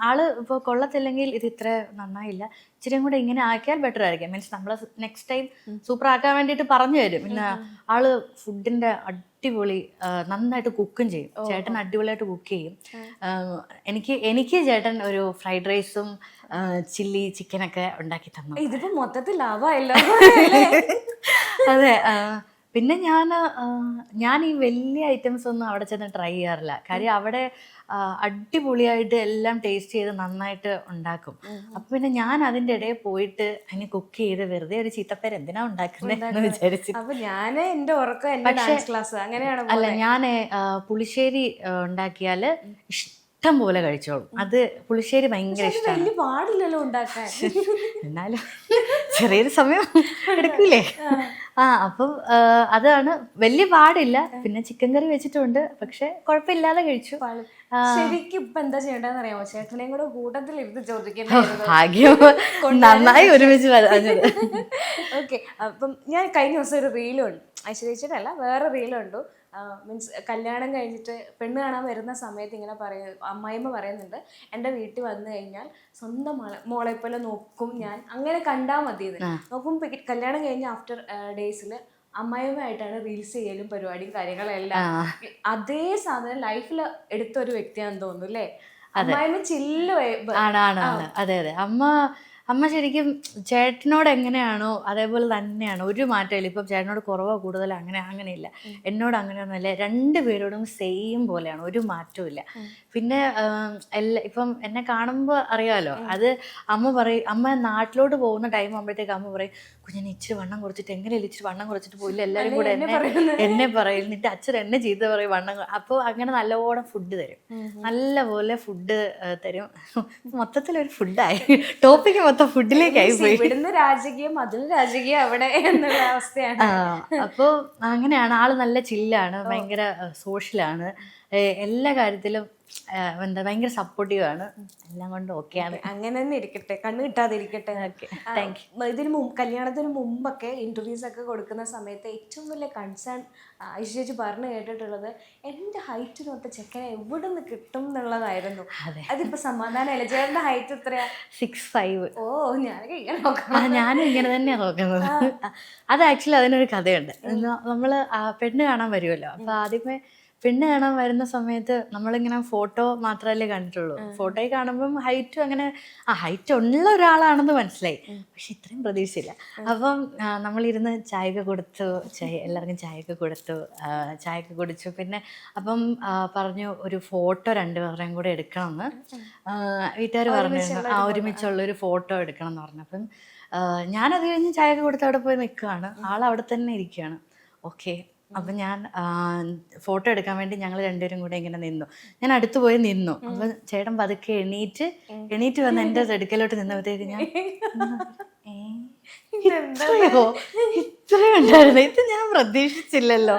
ആള് ഇപ്പോൾ കൊള്ളത്തില്ലെങ്കിൽ ഇത് ഇത്ര നന്നായില്ല, ഇച്ചിരിയും കൂടെ ഇങ്ങനെ ആക്കിയാൽ ബെറ്റർ ആയിരിക്കും. മീൻസ് നമ്മൾ നെക്സ്റ്റ് ടൈം സൂപ്പർ ആക്കാൻ വേണ്ടിയിട്ട് പറഞ്ഞു തരും. പിന്നെ ആള് ഫുഡിന്റെ അടിപൊളി നന്നായിട്ട് കുക്കും ചെയ്യും. ചേട്ടൻ അടിപൊളിയായിട്ട് കുക്ക് ചെയ്യും. എനിക്ക് ചേട്ടൻ ഒരു ഫ്രൈഡ് റൈസും ചില്ലി ചിക്കനൊക്കെ ഉണ്ടാക്കി തന്നു. ഇതിപ്പോ മൊത്തത്തിൽ ലാഭമായല്ലോ. അതെ. പിന്നെ ഞാൻ ഈ വലിയ ഐറ്റംസ് ഒന്നും അവിടെ ചെന്ന് ട്രൈ ചെയ്യാറില്ല. കാര്യം അവിടെ അടിപൊളിയായിട്ട് എല്ലാം ടേസ്റ്റ് ചെയ്ത് നന്നായിട്ട് ഉണ്ടാക്കും. അപ്പൊ പിന്നെ ഞാൻ അതിൻ്റെ ഇടയിൽ പോയിട്ട് അതിന് കുക്ക് ചെയ്ത് വെറുതെ ഒരു ചീത്തപ്പേര് എന്തിനാ ഉണ്ടാക്കുന്നതെന്ന് വിചാരിച്ചു. അല്ല, ഞാൻ പുളിശ്ശേരി ഉണ്ടാക്കിയാല് ഇഷ്ടം പോലെ കഴിച്ചോളും. അത് പുളിശ്ശേരി ഭയങ്കര ഇഷ്ടമാണ്. പാടില്ലല്ലോ ഉണ്ടാക്കാൻ, എന്നാലും ചെറിയൊരു സമയം എടുക്കൂലേ. അപ്പം അതാണ് വലിയ പാടില്ല. പിന്നെ ചിക്കൻ കറി വെച്ചിട്ടുണ്ട്, പക്ഷെ കുഴപ്പമില്ലാതെ കഴിച്ചു. ശരിക്കും ഇപ്പൊ എന്താ ചെയ്യേണ്ടതെന്ന് അറിയാമോ? ചേട്ടനെയും കൂടെ കൂട്ടത്തിൽ ഇരുന്ന് ചോദിക്കേണ്ടത്. ഭാഗ്യം നന്നായി ഒരുമിച്ച് പറഞ്ഞത്. ഓക്കെ, അപ്പം ഞാൻ കഴിഞ്ഞ ദിവസം ഒരു റീലുണ്ട്, ഐശ്വര്യച്ചിട്ടല്ല വേറെ റീലുണ്ടു. മീൻസ് കല്യാണം കഴിഞ്ഞിട്ട് പെണ്ണ് കാണാൻ വരുന്ന സമയത്ത് ഇങ്ങനെ അമ്മായിമ്മ പറയുന്നുണ്ട്, എൻ്റെ വീട്ടിൽ വന്നു കഴിഞ്ഞാൽ സ്വന്തം മോളെ പോലെ നോക്കും ഞാൻ, അങ്ങനെ കണ്ടാൽ മതി. നോക്കും കല്യാണം കഴിഞ്ഞ ആഫ്റ്റർ ഡേയ്സിൽ അമ്മായിമ്മയായിട്ടാണ് റീൽസ് ചെയ്യലും പരിപാടിയും കാര്യങ്ങളെല്ലാം. അതേ സാധനം ലൈഫിൽ എടുത്ത ഒരു വ്യക്തിയാണെന്ന് തോന്നുന്നു അല്ലേ? അമ്മായിമ്മ ചില്ല് ആണ്. അതെ അതെ. അമ്മ ശരിക്കും ചേട്ടനോട് എങ്ങനെയാണോ അതേപോലെ തന്നെയാണ്, ഒരു മാറ്റമില്ല. ഇപ്പം ചേട്ടനോട് കുറവോ കൂടുതലോ അങ്ങനെയില്ല. എന്നോട് അങ്ങനെയൊന്നുമില്ല, രണ്ടുപേരോടും സെയിം പോലെയാണ്, ഒരു മാറ്റവും ഇല്ല. പിന്നെ ഇപ്പം എന്നെ കാണുമ്പോൾ അറിയാമല്ലോ, അത് അമ്മ പറയും, അമ്മ നാട്ടിലോട്ട് പോകുന്ന ടൈം ആകുമ്പോഴത്തേക്ക് അമ്മ പറയും, കുഞ്ഞിനെ ഇച്ചിരി വണ്ണം കുറച്ചിട്ട്, എങ്ങനെയല്ല ഇച്ചിരി വണ്ണം കുറച്ചിട്ട് പോയില്ല, എല്ലാവരും കൂടെ എന്നെ പറയും, എന്നിട്ട് അച്ഛൻ എന്നെ ചീത്ത പറയും വണ്ണം. അപ്പോൾ അങ്ങനെ നല്ലപോലെ ഫുഡ് തരും, നല്ലപോലെ ഫുഡ് തരും. മൊത്തത്തിലൊരു ഫുഡായി, ടോപ്പിക്ക് മൊത്തം ഫുഡിലേക്കായി പോയി. ഇവിടുന്ന് രാജകീയം അതിന് രാജകീയം അവിടെ എന്നുള്ള അവസ്ഥയാണ്. അപ്പോൾ അങ്ങനെയാണ്. ആള് നല്ല ചില്ലാണ്, ഭയങ്കര സോഷ്യലാണ്, എല്ലാ കാര്യത്തിലും എന്താ ഭയങ്കര സപ്പോർട്ടീവ് ആണ്, എല്ലാം കൊണ്ട് ഓക്കെയാണ്. അങ്ങനെ തന്നെ ഇരിക്കട്ടെ, കണ്ണ് കിട്ടാതിരിക്കട്ടെ. ഇതിന് കല്യാണത്തിന് മുമ്പൊക്കെ ഇന്റർവ്യൂസ് ഒക്കെ കൊടുക്കുന്ന സമയത്ത് ഏറ്റവും വലിയ കൺസേൺ ഐശ്വര്യ പറഞ്ഞു കേട്ടിട്ടുള്ളത്, എൻ്റെ ഹൈറ്റിനൊത്ത ചെക്കനെ എവിടെ നിന്ന് കിട്ടും എന്നുള്ളതായിരുന്നു. അതിപ്പോ സമാധാനമല്ല. ചേട്ടൻ്റെ ഹൈറ്റ് എത്രയാ? 6'5". ഓ, ഞാനൊക്കെ ഇങ്ങനെ നോക്കണം. ഞാനും ഇങ്ങനെ തന്നെയാണ് നോക്കുന്നത്. അത് ആക്ച്വലി അതിനൊരു കഥയുണ്ട്. നമ്മൾ പെണ്ണ് കാണാൻ വരുമല്ലോ, അപ്പൊ ആദ്യമേ പെണ്ണ് കാണാൻ വരുന്ന സമയത്ത് നമ്മളിങ്ങനെ ഫോട്ടോ മാത്രമല്ലേ കണ്ടിട്ടുള്ളൂ. ഫോട്ടോയിൽ കാണുമ്പം ഹൈറ്റും അങ്ങനെ ഹൈറ്റ് ഉള്ള ഒരാളാണെന്ന് മനസ്സിലായി, പക്ഷെ ഇത്രയും പ്രതീക്ഷയില്ല. അപ്പം നമ്മളിരുന്ന് ചായയൊക്കെ കൊടുത്തു, എല്ലാവർക്കും ചായയൊക്കെ കൊടുത്തു, ചായയൊക്കെ കുടിച്ചു. പിന്നെ അപ്പം പറഞ്ഞു ഒരു ഫോട്ടോ രണ്ടുപേരുടെയും കൂടെ എടുക്കണമെന്ന് വീട്ടുകാർ പറഞ്ഞിരുന്നു. ഒരുമിച്ചുള്ളൊരു ഫോട്ടോ എടുക്കണം എന്ന് പറഞ്ഞു. അപ്പം ഞാനത് കഴിഞ്ഞ് ചായയൊക്കെ കൊടുത്ത് അവിടെ പോയി നിൽക്കുകയാണ്, ആളവിടെ തന്നെ ഇരിക്കുകയാണ്. ഓക്കെ, അപ്പം ഞാൻ ഫോട്ടോ എടുക്കാൻ വേണ്ടി ഞങ്ങൾ രണ്ടുപേരും കൂടെ ഇങ്ങനെ നിന്നു. ഞാൻ അടുത്ത് പോയി നിന്നു. അപ്പം ചേട്ടൻ പതുക്കെ എണീറ്റ് വന്ന് എൻ്റെ അടുക്കലോട്ട് നിന്നപ്പോഴത്തേക്ക് ഞാൻ ഇത്രയും ഉണ്ടായിരുന്നു, ഇത് ഞാൻ പ്രതീക്ഷിച്ചില്ലല്ലോ,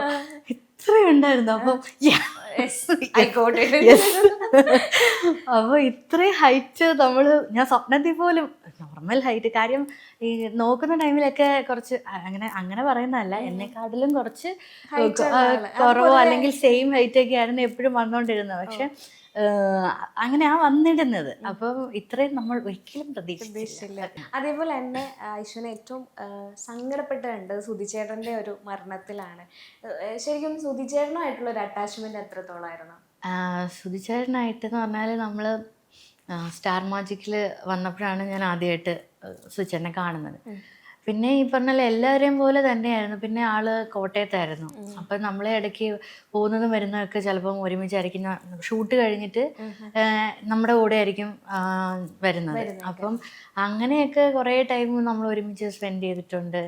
ഇത്രയും ഉണ്ടായിരുന്നു. അപ്പം അപ്പൊ ഇത്രയും ഹൈറ്റ് ഞാൻ സ്വപ്നത്തിൽ പോലും, നോർമൽ ഹൈറ്റ്, കാര്യം ഈ നോക്കുന്ന ടൈമിലൊക്കെ കുറച്ച് അങ്ങനെ പറയുന്നതല്ല, എന്നെക്കാട്ടിലും കുറച്ച് കുറവോ അല്ലെങ്കിൽ സെയിം ഹൈറ്റ് ഒക്കെ ആയിരുന്നു എപ്പോഴും വന്നോണ്ടിരുന്നത്. പക്ഷെ അങ്ങനെയാ വന്നിടുന്നത്. അപ്പം ഇത്രയും നമ്മൾ ഒരിക്കലും പ്രതീക്ഷിച്ചില്ല. അതേപോലെ തന്നെ ഐശ്വര്യ ഏറ്റവും സങ്കടപ്പെട്ടുണ്ട് സുധിച്ചേട്ടൻ്റെ ഒരു മരണത്തിലാണ്. ശരിക്കും സുധിച്ചേട്ടനുമായിട്ടുള്ള ഒരു അറ്റാച്ച്മെന്റ് എത്രത്തോളമായിരുന്നു? സുധിച്ചേട്ടനായിട്ടെന്ന് പറഞ്ഞാൽ നമ്മൾ സ്റ്റാർ മാജിക്കിൽ വന്നപ്പോഴാണ് ഞാൻ ആദ്യമായിട്ട് സുധിച്ചേട്ടനെ കാണുന്നത്. പിന്നെ ഈ പറഞ്ഞാൽ എല്ലാവരെയും പോലെ തന്നെയായിരുന്നു. പിന്നെ ആള് കോട്ടയത്തായിരുന്നു. അപ്പം നമ്മളെ ഇടയ്ക്ക് പോകുന്നതും വരുന്നതൊക്കെ ചിലപ്പം ഒരുമിച്ചായിരിക്കും. ഷൂട്ട് കഴിഞ്ഞിട്ട് നമ്മുടെ കൂടെ ആയിരിക്കും വരുന്നത്. അപ്പം അങ്ങനെയൊക്കെ കുറേ ടൈം നമ്മൾ ഒരുമിച്ച് സ്പെൻഡ് ചെയ്തിട്ടുണ്ട്.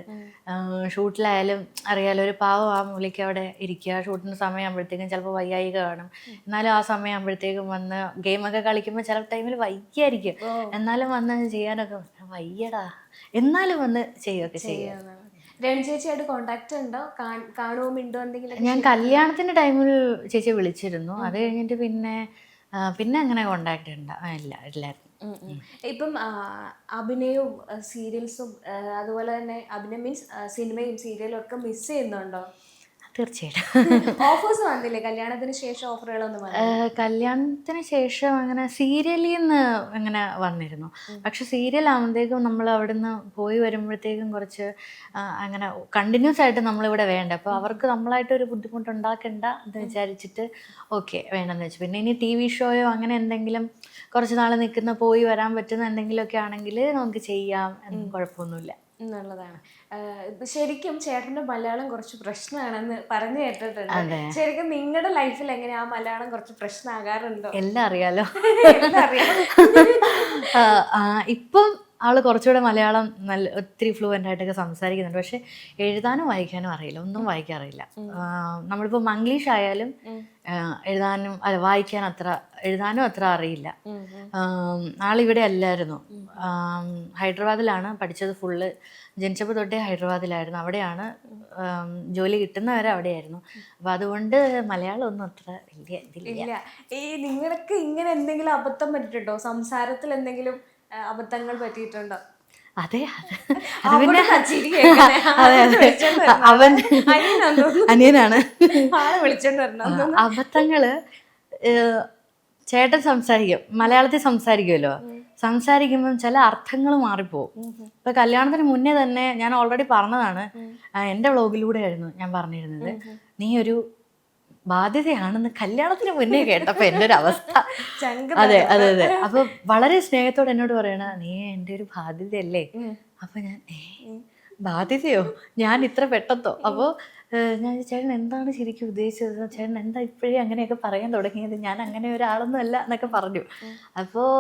ഷൂട്ടിലായാലും അറിയാലോ, ഒരു പാവം ആ മൂലയ്ക്ക് അവിടെ ഇരിക്കുക. ഷൂട്ടിന് സമയമാകുമ്പോഴത്തേക്കും ചിലപ്പോൾ വയ്യായിക കാണും, എന്നാലും ആ സമയമാകുമ്പോഴത്തേക്കും വന്ന് ഗെയിമൊക്കെ കളിക്കുമ്പോൾ ചില ടൈമിൽ വയ്യായിരിക്കും, എന്നാലും വന്ന് ചെയ്യാനൊക്കെ വയ്യടാ, എന്നാലും വന്ന് ചെയ്യുകയൊക്കെ ചെയ്യാം. രേണു ചേച്ചിയായിട്ട് കോണ്ടാക്ട് ഉണ്ടോ? കാണുമോ, മിണ്ടോ എന്തെങ്കിലും? ഞാൻ കല്യാണത്തിന്റെ ടൈമിൽ ചേച്ചിയെ വിളിച്ചിരുന്നു. അത് കഴിഞ്ഞിട്ട് പിന്നെ അങ്ങനെ കോണ്ടാക്ട് ഇല്ലായിരുന്നു. ഇപ്പം അഭിനയവും സീരിയൽസും അതുപോലെ തന്നെ അഭിനയം മീൻസ് സിനിമയും സീരിയലും ഒക്കെ മിസ് ചെയ്യുന്നുണ്ടോ? തീർച്ചയായിട്ടും. ഓഫേഴ്സ് വന്നില്ലേ കല്യാണത്തിന് ശേഷം? ഓഫറുകളൊന്നും കല്യാണത്തിന് ശേഷം അങ്ങനെ സീരിയലിൽ നിന്ന് അങ്ങനെ വന്നിരുന്നു. പക്ഷെ സീരിയൽ ആകുമ്പോഴത്തേക്കും നമ്മൾ അവിടുന്ന് പോയി വരുമ്പോഴത്തേക്കും കുറച്ച് അങ്ങനെ കണ്ടിന്യൂസ് ആയിട്ട് നമ്മളിവിടെ വേണ്ട. അപ്പോൾ അവർക്ക് നമ്മളായിട്ട് ഒരു ബുദ്ധിമുട്ടുണ്ടാക്കണ്ട എന്ന് വിചാരിച്ചിട്ട് ഓക്കെ വേണമെന്ന് വെച്ചു. പിന്നെ ഇനി TV ഷോയോ അങ്ങനെ എന്തെങ്കിലും കുറച്ച് നാൾ നിൽക്കുന്ന പോയി വരാൻ പറ്റുന്ന എന്തെങ്കിലുമൊക്കെ ആണെങ്കിൽ നമുക്ക് ചെയ്യാം, കുഴപ്പമൊന്നുമില്ല എന്നുള്ളതാണ്. ശരിക്കും ചേട്ടന്റെ മലയാളം കുറച്ച് പ്രശ്നമാണെന്ന് പറഞ്ഞു കേട്ടിട്ടുണ്ട്. ശരിക്കും നിങ്ങളുടെ ലൈഫിൽ എങ്ങനെയാ ആ മലയാളം കുറച്ച് പ്രശ്നമാകാറുണ്ടോ? എല്ലാം അറിയാലോ. ഇപ്പം ആൾ കുറച്ചുകൂടെ മലയാളം നല്ല ഒത്തിരി ഫ്ലുവൻ്റ് ആയിട്ടൊക്കെ സംസാരിക്കുന്നുണ്ട്. പക്ഷെ എഴുതാനും വായിക്കാനും അറിയില്ല, ഒന്നും വായിക്കാറില്ല. നമ്മളിപ്പോൾ മംഗ്ലീഷ് ആയാലും എഴുതാനും എഴുതാനും അത്ര അറിയില്ല. ആളിവിടെ അല്ലായിരുന്നു, ഹൈദരാബാദിലാണ് പഠിച്ചത്. ഫുള്ള് ജനിച്ചപ്പോൾ തൊട്ടേ ഹൈദരാബാദിലായിരുന്നു. അവിടെയാണ് ജോലി കിട്ടുന്നവരെ അവിടെയായിരുന്നു. അപ്പം അതുകൊണ്ട് മലയാളം ഒന്നും അത്ര വലിയ ഇതില്ല. ഇല്ല. ഈ നിങ്ങൾക്ക് ഇങ്ങനെ എന്തെങ്കിലും അബദ്ധം പറ്റിയിട്ടുണ്ടോ? സംസാരത്തിൽ എന്തെങ്കിലും അബദ്ധങ്ങൾ പറ്റിയിട്ടുണ്ടോ? അതെ, അത് പിന്നെ അതെ അവൻ അനിയനാണ്. അബദ്ധങ്ങള് ചേട്ടൻ സംസാരിക്കും, മലയാളത്തിൽ സംസാരിക്കുമല്ലോ. സംസാരിക്കുമ്പം ചില അർത്ഥങ്ങൾ മാറിപ്പോവും. ഇപ്പൊ കല്യാണത്തിന് മുന്നേ തന്നെ ഞാൻ ഓൾറെഡി പറഞ്ഞതാണ്, എൻ്റെ വ്ളോഗിലൂടെ ആയിരുന്നു ഞാൻ പറഞ്ഞിരുന്നത്, നീ ഒരു ബാധ്യതയാണെന്ന് കല്യാണത്തിന് മുന്നേ കേട്ടപ്പോ എൻ്റെ ഒരു അവസ്ഥ. അതെ അതെ അതെ. അപ്പൊ വളരെ സ്നേഹത്തോടെ എന്നോട് പറയണ, നീ എൻ്റെ ഒരു ബാധ്യതയല്ലേ. അപ്പൊ ഞാൻ ബാധ്യതയോ, ഞാൻ ഇത്ര പെട്ടെന്നോ? അപ്പോൾ ഞാൻ ചേട്ടൻ എന്താണ് ശരിക്കും ഉദ്ദേശിച്ചത്, ചേട്ടൻ എന്താ ഇപ്പോഴേ അങ്ങനെയൊക്കെ പറയാൻ തുടങ്ങിയത്, ഞാൻ അങ്ങനെ ഒരാളൊന്നും അല്ല എന്നൊക്കെ പറഞ്ഞു. അപ്പോൾ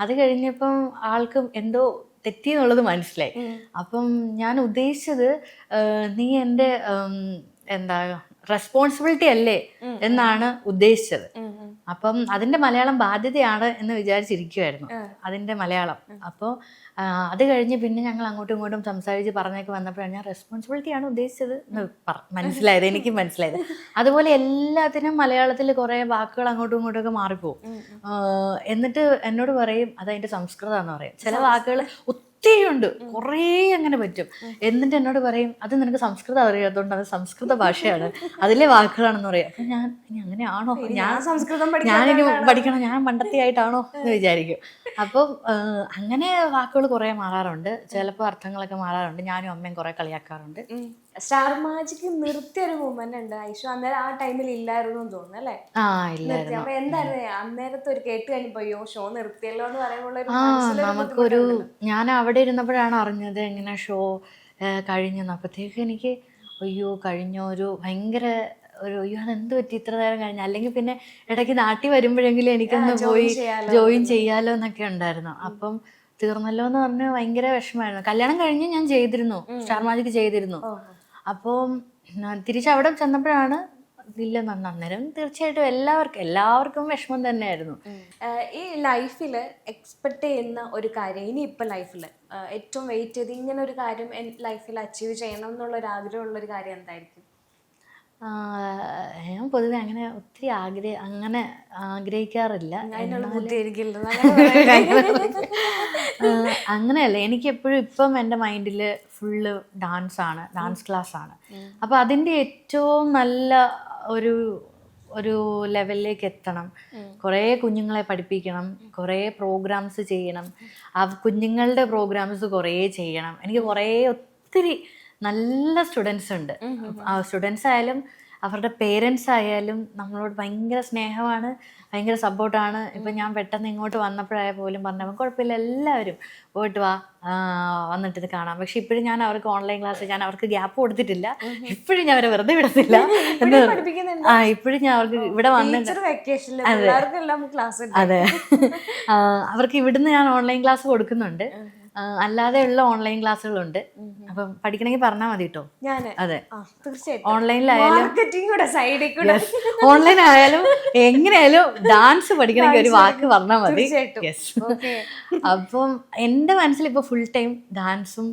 അത് കഴിഞ്ഞപ്പം ആൾക്ക് എന്തോ തെറ്റിയെന്നുള്ളത് മനസ്സിലായി. അപ്പം ഞാൻ ഉദ്ദേശിച്ചത്, നീ എൻ്റെ എന്താ റെസ്പോൺസിബിലിറ്റി അല്ലേ എന്നാണ് ഉദ്ദേശിച്ചത്. അപ്പം അതിന്റെ മലയാളം ബാധ്യതയാണ് എന്ന് വിചാരിച്ചിരിക്കുമായിരുന്നു, അതിന്റെ മലയാളം. അപ്പോൾ അത് കഴിഞ്ഞ് പിന്നെ ഞങ്ങൾ അങ്ങോട്ടും ഇങ്ങോട്ടും സംസാരിച്ച് പറഞ്ഞൊക്കെ വന്നപ്പോഴാണ് ഞാൻ റെസ്പോൺസിബിലിറ്റിയാണ് ഉദ്ദേശിച്ചത് എന്ന് മനസ്സിലായത്, എനിക്ക് മനസ്സിലായത്. അതുപോലെ എല്ലാത്തിനും മലയാളത്തിൽ കുറേ വാക്കുകൾ അങ്ങോട്ടും ഇങ്ങോട്ടും ഒക്കെ മാറിപ്പോവും. എന്നിട്ട് എന്നോട് പറയും അതതിന്റെ സംസ്കൃതമാണെന്ന് പറയും. ചില വാക്കുകൾ ഒത്തിരി ഉണ്ട്, കുറേ അങ്ങനെ പറ്റും. എന്നിട്ട് എന്നോട് പറയും അത് നിനക്ക് സംസ്കൃതം അറിയാത്തതുകൊണ്ട് അത് സംസ്കൃത ഭാഷയാണ്, അതിലെ വാക്കുകളാണെന്ന് പറയും. അപ്പം ഞാൻ അങ്ങനെയാണോ, ഞാനിനി പഠിക്കണം, ഞാൻ പണ്ടത്തെയായിട്ടാണോ എന്ന് വിചാരിക്കും. അപ്പം അങ്ങനെ വാക്കുകൾ കുറേ മാറാറുണ്ട്, ചിലപ്പോൾ അർത്ഥങ്ങളൊക്കെ മാറാറുണ്ട്. ഞാനും അമ്മയും കുറേ കളിയാക്കാറുണ്ട്. സ്റ്റാർ മാജിക് നിർത്തിയൊരു മൂമെന്റ് ഉണ്ട് ഐഷു, അന്നേരം ആ ടൈമിൽ ഇല്ലായിരുന്നു എന്ന് തോന്നുന്നു അല്ലേ? ഇല്ലായിരുന്നു. അപ്പൊ എന്തായിരുന്നു അന്നേരത്തെ ഒരു കേട്ട് കഴിഞ്ഞപ്പോയോ ഷോ നിർത്തിയല്ലോ എന്ന് പറയുമ്പോൾ നമുക്കൊരു, ഞാൻ അവിടെ ഇരുന്നപ്പോഴാണ് അറിഞ്ഞത് എങ്ങനെ ഷോ കഴിഞ്ഞെന്ന്. അപ്പോഴത്തേക്ക് എനിക്ക് അയ്യോ കഴിഞ്ഞോ, ഒരു ഭയങ്കര ഒരു അയ്യോ അതെന്ത് പറ്റി ഇത്ര നേരം കഴിഞ്ഞ, അല്ലെങ്കിൽ പിന്നെ ഇടയ്ക്ക് നാട്ടിൽ വരുമ്പോഴെങ്കിലും എനിക്കൊന്ന് പോയി ജോയിൻ ചെയ്യാലോ എന്നൊക്കെ ഉണ്ടായിരുന്നു. അപ്പം തീർന്നല്ലോ എന്ന് പറഞ്ഞ് ഭയങ്കര വിഷമമായിരുന്നു. കല്യാണം കഴിഞ്ഞ് ഞാൻ ചെയ്തിരുന്നു, സ്റ്റാർ മാജിക് ചെയ്തിരുന്നു. അപ്പം തിരിച്ചവിടെ ചെന്നപ്പോഴാണ് ഇല്ലെന്ന്. അന്നേരം തീർച്ചയായിട്ടും എല്ലാവർക്കും വിഷമം തന്നെയായിരുന്നു. ഈ ലൈഫിൽ എക്സ്പെക്ട് ചെയ്യുന്ന ഒരു കാര്യം, ഇനിയിപ്പോൾ ലൈഫിൽ ഏറ്റവും വെയിറ്റ് ചെയ്ത് ഇങ്ങനെ ഒരു കാര്യം ലൈഫിൽ അച്ചീവ് ചെയ്യണം എന്നുള്ളൊരു ആഗ്രഹമുള്ളൊരു കാര്യം എന്തായിരിക്കും? ഞാൻ പൊതുവെ അങ്ങനെ ഒത്തിരി ആഗ്രഹിക്കാറില്ല. അങ്ങനെയല്ല, എനിക്ക് എപ്പോഴും ഇപ്പം എൻ്റെ മൈൻഡിൽ ഫുള്ള് ഡാൻസ് ക്ലാസ് ആണ്. അപ്പം അതിൻ്റെ ഏറ്റവും നല്ല ഒരു ലെവലിലേക്ക് എത്തണം, കുറേ കുഞ്ഞുങ്ങളെ പഠിപ്പിക്കണം, കുറേ പ്രോഗ്രാംസ് ചെയ്യണം, ആ കുഞ്ഞുങ്ങളുടെ പ്രോഗ്രാംസ് കുറേ ചെയ്യണം. എനിക്ക് ഒത്തിരി നല്ല സ്റ്റുഡൻസ് ഉണ്ട്. ആ സ്റ്റുഡൻസ് ആയാലും അവരുടെ പേരൻസ് ആയാലും നമ്മളോട് ഭയങ്കര സ്നേഹമാണ്, ഭയങ്കര സപ്പോർട്ടാണ്. ഇപ്പം ഞാൻ പെട്ടെന്ന് ഇങ്ങോട്ട് വന്നപ്പോഴായ പോലും പറഞ്ഞപ്പോൾ കുഴപ്പമില്ല, എല്ലാവരും പോയിട്ട് വാ, വന്നിട്ട് ഇത് കാണാം. പക്ഷെ ഇപ്പോഴും ഞാൻ അവർക്ക് ഓൺലൈൻ ക്ലാസ്, ഞാൻ അവർക്ക് ഗ്യാപ്പ് കൊടുത്തിട്ടില്ല. ഇപ്പോഴും ഞാൻ അവരെ വെറുതെ വിടത്തില്ല എന്ന്. ഇപ്പോഴും ഞാൻ അവർക്ക് ഇവിടെ വന്നിട്ട് അതെ അവർക്ക് ഇവിടുന്ന് ഞാൻ ഓൺലൈൻ ക്ലാസ് കൊടുക്കുന്നുണ്ട്. അല്ലാതെയുള്ള ഓൺലൈൻ ക്ലാസ്സുകളുണ്ട്. അപ്പം പഠിക്കണമെങ്കിൽ പറഞ്ഞാൽ മതി കേട്ടോ. അതെ, ഓൺലൈനിലായാലും ഓൺലൈനായാലും എങ്ങനെയായാലും ഡാൻസ് പഠിക്കണമെങ്കിൽ ഒരു വാക്ക് പറഞ്ഞാൽ മതി. അപ്പം എൻ്റെ മനസ്സിൽ ഇപ്പൊ ഫുൾ ടൈം ഡാൻസും,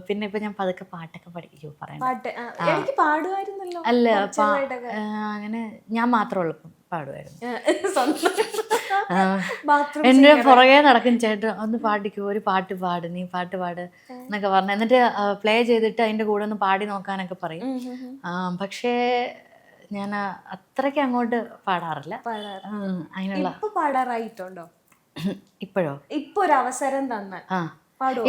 പിന്നെ ഇപ്പൊ ഞാൻ പതുക്കെ പാട്ടൊക്കെ പഠിക്കോ പറയാൻ അല്ല, അങ്ങനെ ഞാൻ മാത്രമുള്ളപ്പം പാടുമായിരുന്നു. എന്റെ പുറകെ നടക്കും ചേട്ടൻ, ഒന്ന് പാടിക്കോ, ഒരു പാട്ട് പാട്, നീ പാട്ട് പാട് എന്നൊക്കെ പറഞ്ഞു. എന്നിട്ട് പ്ലേ ചെയ്തിട്ട് അതിന്റെ കൂടെ ഒന്ന് പാടി നോക്കാനൊക്കെ പറയും. പക്ഷേ ഞാൻ അത്രയ്ക്ക് അങ്ങോട്ട് പാടാറില്ല. അതിനുള്ള പാടാറായിട്ടുണ്ടോ ഇപ്പോഴോ? ഇപ്പൊ ഒരു അവസരം തന്നെ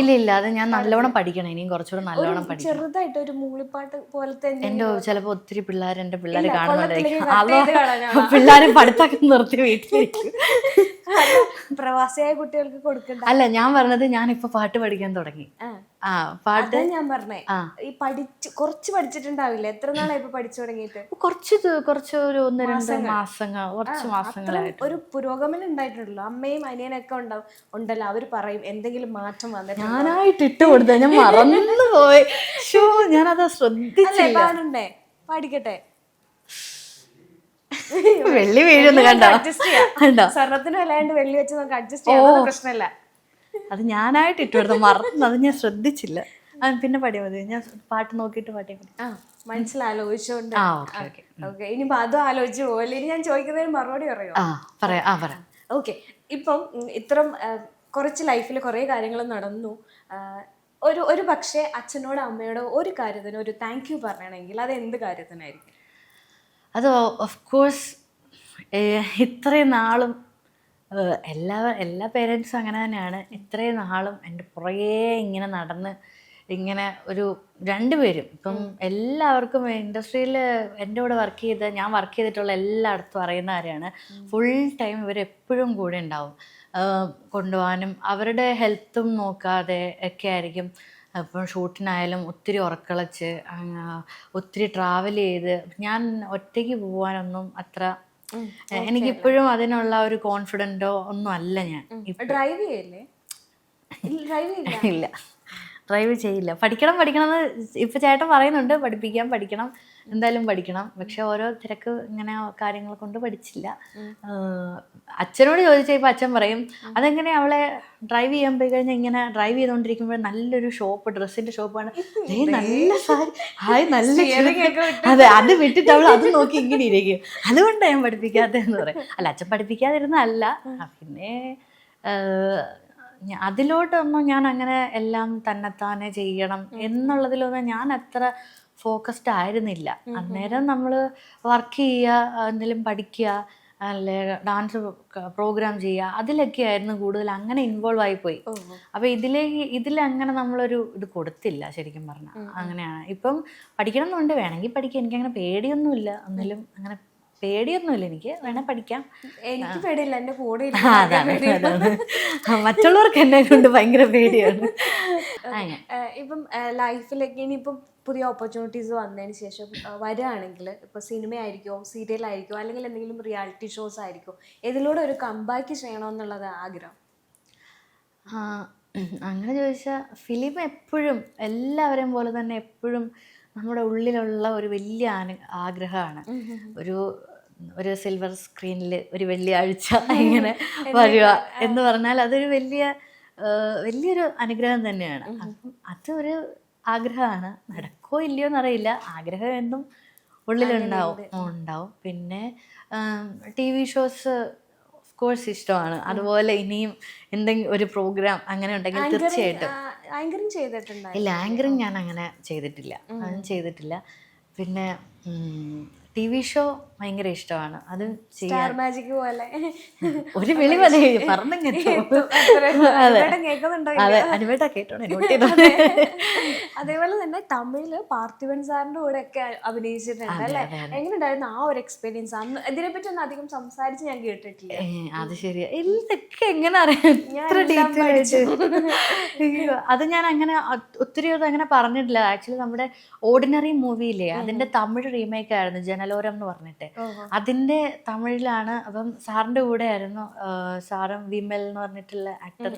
ഇല്ല, അത് ഞാൻ നല്ലോണം പഠിക്കണം, ഇനിയും കുറച്ചുകൂടെ നല്ലോണം പഠിക്കണം. ചെറുതായിട്ട് ഒരു മൂളിപ്പാട്ട് പോലത്തെ എന്റെ ചിലപ്പോ ഒത്തിരി എന്റെ പിള്ളേര് കാണുന്നുണ്ടായിരിക്കും, അതോ പിള്ളേര് പഠിത്തമൊക്കെ നിർത്തി വീട്ടിലിരിക്കും. പ്രവാസിയായ കുട്ടികൾക്ക് കൊടുക്കണ്ട. അല്ല, ഞാൻ പറഞ്ഞത് ഞാനിപ്പോ പാട്ട് പഠിക്കാൻ തുടങ്ങി. ആ പാട്ട് അതാ ഞാൻ പറഞ്ഞേ, ഈ കുറച്ച് പഠിച്ചിട്ടുണ്ടാവില്ല. എത്ര നാളായി ഇപ്പൊ പഠിച്ചു തുടങ്ങിയിട്ട്? കുറച്ച് ഒരു 1-2 മാസങ്ങൾ, കുറച്ച് മാസങ്ങളായിട്ട് ഒരു പുരോഗമനം ഉണ്ടായിട്ടുണ്ടല്ലോ. അമ്മയും അനിയനൊക്കെ ഉണ്ടല്ലോ, അവര് പറയും എന്തെങ്കിലും മാറ്റം വന്നിട്ട്. ഞാനായിട്ട് ഇട്ട് കൊടുത്ത, ഞാൻ മറന്നു പോയി. ഷോ, ഞാനതാ ശ്രദ്ധിച്ചില്ല. പാടണ്ടേ? പാടിക്കട്ടെ. വെള്ളി വീഴുന്നു കണ്ടോ? കണ്ടോ, സ്വർണത്തിന് വിലയാണ്ട് വെള്ളി വെച്ച് നമുക്ക് അഡ്ജസ്റ്റ് ചെയ്യാൻ പ്രശ്നമില്ല. അത് ഞാനായിട്ട് ഇട്ട് കൊടുത്ത, മറന്നു, അത് ഞാൻ ശ്രദ്ധിച്ചില്ല. പിന്നെ പാടിയാ മതി, ഞാൻ പാട്ട് നോക്കിയിട്ട് പാടിയാ മതി. മനസ്സിലാലോചിച്ചോണ്ട്. ഓക്കെ. ഇനിയിപ്പോ അതും ആലോചിച്ച് പോകല്ലേ. ഇനി ഞാൻ ചോദിക്കുന്നതിന് മറുപടി പറയോ? പറയാം. ഓക്കെ. ഇപ്പം ഇത്തരം കുറച്ച് ലൈഫിൽ കുറേ കാര്യങ്ങൾ നടന്നു. ഒരു പക്ഷേ അച്ഛനോടോ അമ്മയോടോ ഒരു കാര്യത്തിന് ഒരു താങ്ക് യു പറയണമെങ്കിൽ അത് എന്ത് കാര്യത്തിനായിരിക്കും? അത് ഓഫ് കോഴ്സ് ഇത്രയും നാളും എല്ലാ പേരൻസും അങ്ങനെ തന്നെയാണ്. ഇത്രയും നാളും എൻ്റെ പുറകെ ഇങ്ങനെ നടന്ന് ഇങ്ങനെ ഒരു 2 പേരും ഇപ്പം എല്ലാവർക്കും ഇൻഡസ്ട്രിയിൽ എൻ്റെ കൂടെ ഞാൻ വർക്ക് ചെയ്തിട്ടുള്ള എല്ലായിടത്തും അറിയുന്ന കാര്യമാണ്. ഫുൾ ടൈം ഇവരെപ്പോഴും കൂടെ ഉണ്ടാവും. കൊണ്ടുപോകാനും അവരുടെ ഹെൽത്തും നോക്കാതെ ഒക്കെ ആയിരിക്കും. ഇപ്പം ഷൂട്ടിനായാലും ഒത്തിരി ഉറക്കളച്ച് ഒത്തിരി ട്രാവൽ ചെയ്ത് ഞാൻ ഒറ്റയ്ക്ക് പോകാനൊന്നും അത്ര എനിക്കിപ്പോഴും അതിനുള്ള ഒരു കോൺഫിഡൻറ്റോ ഒന്നും അല്ല. ഞാൻ ഡ്രൈവ് ചെയ്യല്ലേ? ഇല്ല, ഡ്രൈവ് ചെയ്യില്ല. പഠിക്കണം എന്ന് ഇപ്പം ചേട്ടൻ പറയുന്നുണ്ട്. പഠിക്കണം, എന്തായാലും പഠിക്കണം. പക്ഷെ ഓരോ തിരക്ക് ഇങ്ങനെ കാര്യങ്ങൾ കൊണ്ട് പഠിച്ചില്ല. അച്ഛനോട് ചോദിച്ചാൽ ഇപ്പം അച്ഛൻ പറയും, അതെങ്ങനെ അവളെ ഡ്രൈവ് ചെയ്യാൻ പോയി കഴിഞ്ഞാൽ ഇങ്ങനെ ഡ്രൈവ് ചെയ്തുകൊണ്ടിരിക്കുമ്പോൾ നല്ലൊരു ഷോപ്പ്, ഡ്രസ്സിൻ്റെ ഷോപ്പാണ്, നല്ല സാരി, നല്ല അതെ, അത് വിട്ടിട്ട് അവൾ അത് നോക്കി ഇങ്ങനെ ഇരിക്കും. അതുകൊണ്ടാണ് ഞാൻ പഠിപ്പിക്കാത്തതെന്ന് പറയും. അല്ല, അച്ഛൻ പഠിപ്പിക്കാതിരുന്നല്ല, പിന്നെ അതിലോട്ടൊന്നും ഞാൻ അങ്ങനെ എല്ലാം തന്നെത്താനെ ചെയ്യണം എന്നുള്ളതിലൊന്നും ഞാൻ അത്ര ഫോക്കസ്ഡ് ആയിരുന്നില്ല. അന്നേരം നമ്മൾ വർക്ക് ചെയ്യുക, എന്തെങ്കിലും പഠിക്കുക, അല്ലെ ഡാൻസ് പ്രോഗ്രാം ചെയ്യുക, അതിലൊക്കെ ആയിരുന്നു കൂടുതൽ. അങ്ങനെ ഇൻവോൾവ് ആയിപ്പോയി. അപ്പോൾ ഇതിലങ്ങനെ നമ്മളൊരു ഇത് കൊടുത്തില്ല ശരിക്കും പറഞ്ഞാൽ. അങ്ങനെയാണ്. ഇപ്പം പഠിക്കണം എന്നുണ്ട്, വേണമെങ്കിൽ പഠിക്കാം. എനിക്കങ്ങനെ പേടിയൊന്നുമില്ല. ഒന്നിലും അങ്ങനെ പേടിയൊന്നുമില്ല. എനിക്ക് വേണേൽ പഠിക്കാം. എനിക്ക് പേടിയില്ല, എൻ്റെ കൂടെ അതാണ്. മറ്റുള്ളവർക്ക് എന്നെ കൊണ്ട് ഭയങ്കര പേടിയാണ്. ഇപ്പം ലൈഫിലേക്ക് ഇനിയിപ്പം പുതിയ ഓപ്പർച്യൂണിറ്റീസ് വന്നതിന് ശേഷം വരികയാണെങ്കിൽ ഇപ്പോൾ സിനിമയായിരിക്കുമോ, സീരിയലായിരിക്കുമോ, അല്ലെങ്കിൽ എന്തെങ്കിലും റിയാലിറ്റി ഷോസ് ആയിരിക്കുമോ, ഇതിലൂടെ ഒരു കംബാക്ക് ചെയ്യണമെന്നുള്ളത് ആഗ്രഹം? അങ്ങനെ ചോദിച്ചാൽ ഫിലിം എപ്പോഴും എല്ലാവരെയും പോലെ തന്നെ എപ്പോഴും നമ്മുടെ ഉള്ളിലുള്ള ഒരു വലിയ ആഗ്രഹമാണ്. ഒരു സിൽവർ സ്ക്രീനിൽ ഒരു വെള്ളിയാഴ്ച ഇങ്ങനെ വരിക എന്ന് പറഞ്ഞാൽ അതൊരു വലിയൊരു അനുഗ്രഹം തന്നെയാണ്. അപ്പം അതൊരു ആഗ്രഹമാണ്. നടക്കോ ഇല്ലയോ എന്നറിയില്ല. ആഗ്രഹം എന്നും ഉള്ളിലുണ്ടാവും. പിന്നെ TV ഷോസ് ഓഫ് കോഴ്സ് ഇഷ്ടമാണ്. അതുപോലെ ഇനിയും എന്തെങ്കിലും ഒരു പ്രോഗ്രാം അങ്ങനെ ഉണ്ടെങ്കിൽ തീർച്ചയായിട്ടും. ഇല്ല, ആങ്കറിങ് ഞാൻ അങ്ങനെ ചെയ്തിട്ടില്ല. അതും ചെയ്തിട്ടില്ല. പിന്നെ TV ഷോ ഭയങ്കര ഇഷ്ടമാണ്. അത് സ്റ്റാർ മാജിക് പോലെ ഒരു വിളി മതി പറഞ്ഞെത്തും. അതെ, അനുവേട്ട കേട്ടോണേ. അതേപോലെ തന്നെ തമിഴില് പാർത്ഥിവൻ സാറിന്റെ കൂടെ ഒക്കെ അഭിനയിച്ചിട്ടുണ്ട് അല്ലേ? എങ്ങനെയുണ്ടായിരുന്നു ആ ഒരു എക്സ്പീരിയൻസ്? അന്ന് ഇതിനെപ്പറ്റി ഒന്നും അധികം സംസാരിച്ച് ഞാൻ കേട്ടിട്ടില്ല. അത് ശരിയാ. ഇതൊക്കെ എങ്ങനെ അറിയാം? അത് ഞാൻ അങ്ങനെ ഒത്തിരി അങ്ങനെ പറഞ്ഞിട്ടില്ല. ആക്ച്വലി നമ്മുടെ ഓർഡിനറി മൂവിയില്ലേ, അതിന്റെ തമിഴ് റീമേക്ക് ആയിരുന്നു ജനലോരം എന്ന് പറഞ്ഞിട്ട്. അതിന്റെ തമിഴിലാണ്. അപ്പം സാറിന്റെ കൂടെ ആയിരുന്നു. സാറും വിമൽ എന്ന് പറഞ്ഞിട്ടുള്ള ആക്ടർ.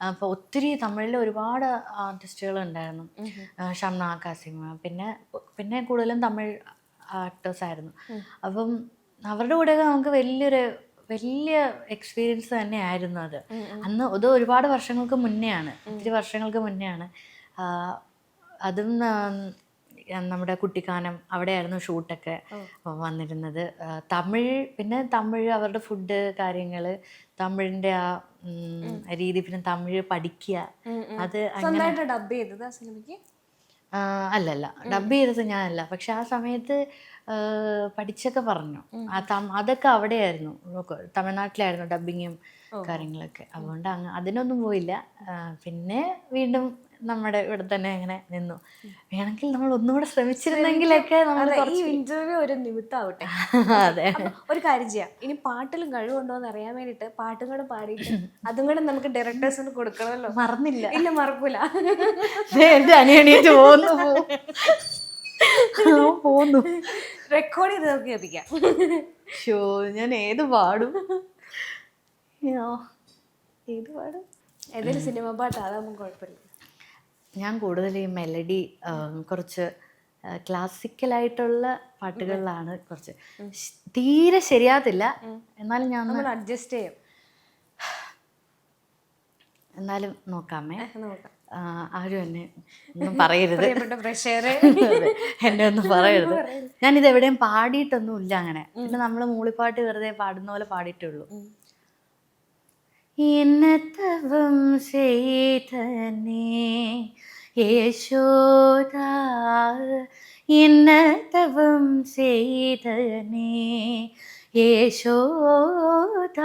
അപ്പൊ ഒത്തിരി തമിഴിൽ ഒരുപാട് ആർട്ടിസ്റ്റുകൾ ഉണ്ടായിരുന്നു. ഷംന കാസിം, പിന്നെ കൂടുതലും തമിഴ് ആക്ടേഴ്സ് ആയിരുന്നു. അപ്പം അവരുടെ കൂടെയൊക്കെ നമുക്ക് വലിയ എക്സ്പീരിയൻസ് തന്നെയായിരുന്നു അത്. അത് ഒരുപാട് വർഷങ്ങൾക്ക് മുന്നെയാണ്, ഒത്തിരി വർഷങ്ങൾക്ക് മുന്നെയാണ്. അതും നമ്മുടെ കുട്ടിക്കാനം അവിടെയായിരുന്നു ഷൂട്ടൊക്കെ വന്നിരുന്നത്. തമിഴ് അവരുടെ ഫുഡ് കാര്യങ്ങൾ, തമിഴിൻ്റെ ആ രീതി, പിന്നെ തമിഴ് പഠിക്കുക. അത് അങ്ങനെ ഡബ് ചെയ്തത് ആ സിനിമയ്ക്ക്? അല്ലല്ല, ഡബ് ചെയ്തത് ഞാനല്ല. പക്ഷെ ആ സമയത്ത് പഠിച്ചൊക്കെ പറഞ്ഞു. അതൊക്കെ അവിടെയായിരുന്നു, തമിഴ്നാട്ടിലായിരുന്നു ഡബിങ്ങും കാര്യങ്ങളൊക്കെ. അതുകൊണ്ട് അതിനൊന്നും പോയില്ല. പിന്നെ വീണ്ടും നമ്മുടെ ഇവിടെ തന്നെ ഇങ്ങനെ നിന്നു. വേണമെങ്കിൽ നമ്മൾ ഒന്നുകൂടെ ശ്രമിച്ചിരുന്നെങ്കിലൊക്കെ നമ്മൾ അതെ, ഈ ഇന്റർവ്യൂ ഒരു നിമിത്തമാവട്ടെ. അതെ അപ്പൊ ഒരു കാര്യം ചെയ്യാം, ഇനി പാട്ടിലും കഴിവുണ്ടോ എന്ന് അറിയാൻ വേണ്ടിട്ട് പാട്ടും കൂടെ പാടിയിട്ട് അതും കൂടെ നമുക്ക് ഡയറക്ടേഴ്സിന് കൊടുക്കണമല്ലോ. മറന്നില്ല. ഇല്ല, മറക്കൂല. എന്റെ അനിയണിയായിട്ട് പോന്നു റെക്കോർഡ് ചെയ്ത് നമുക്ക് കേൾപ്പിക്കാം. ഷോ ഞാൻ ഏത് പാടും? ഏത് പാടും? ഏതൊരു സിനിമ പാട്ട് അതാകുമ്പോൾ കുഴപ്പമില്ല. ഞാൻ കൂടുതൽ ഈ മെലഡി, കുറച്ച് ക്ലാസിക്കലായിട്ടുള്ള പാട്ടുകളിലാണ് കുറച്ച് തീരെ ശരിയാകത്തില്ല. എന്നാലും ഞാൻ നമ്മൾ അഡ്ജസ്റ്റ് ചെയ്യും. എന്നാലും നോക്കാമേ. നോക്കാം. ആരും എന്നെ ഒന്നും പറയരുത്, എന്നെ ഒന്നും പറയരുത്. ഞാനിത് എവിടെയും പാടിയിട്ടൊന്നും ഇല്ല അങ്ങനെ. പിന്നെ നമ്മൾ മൂളിപ്പാട്ട് വെറുതെ പാടുന്ന പോലെ പാടിയിട്ടുള്ളൂ. എന്നതവം ചെയ്തനേ യേശോദ, എന്നതവം ചെയ്തനേ യേശോദ,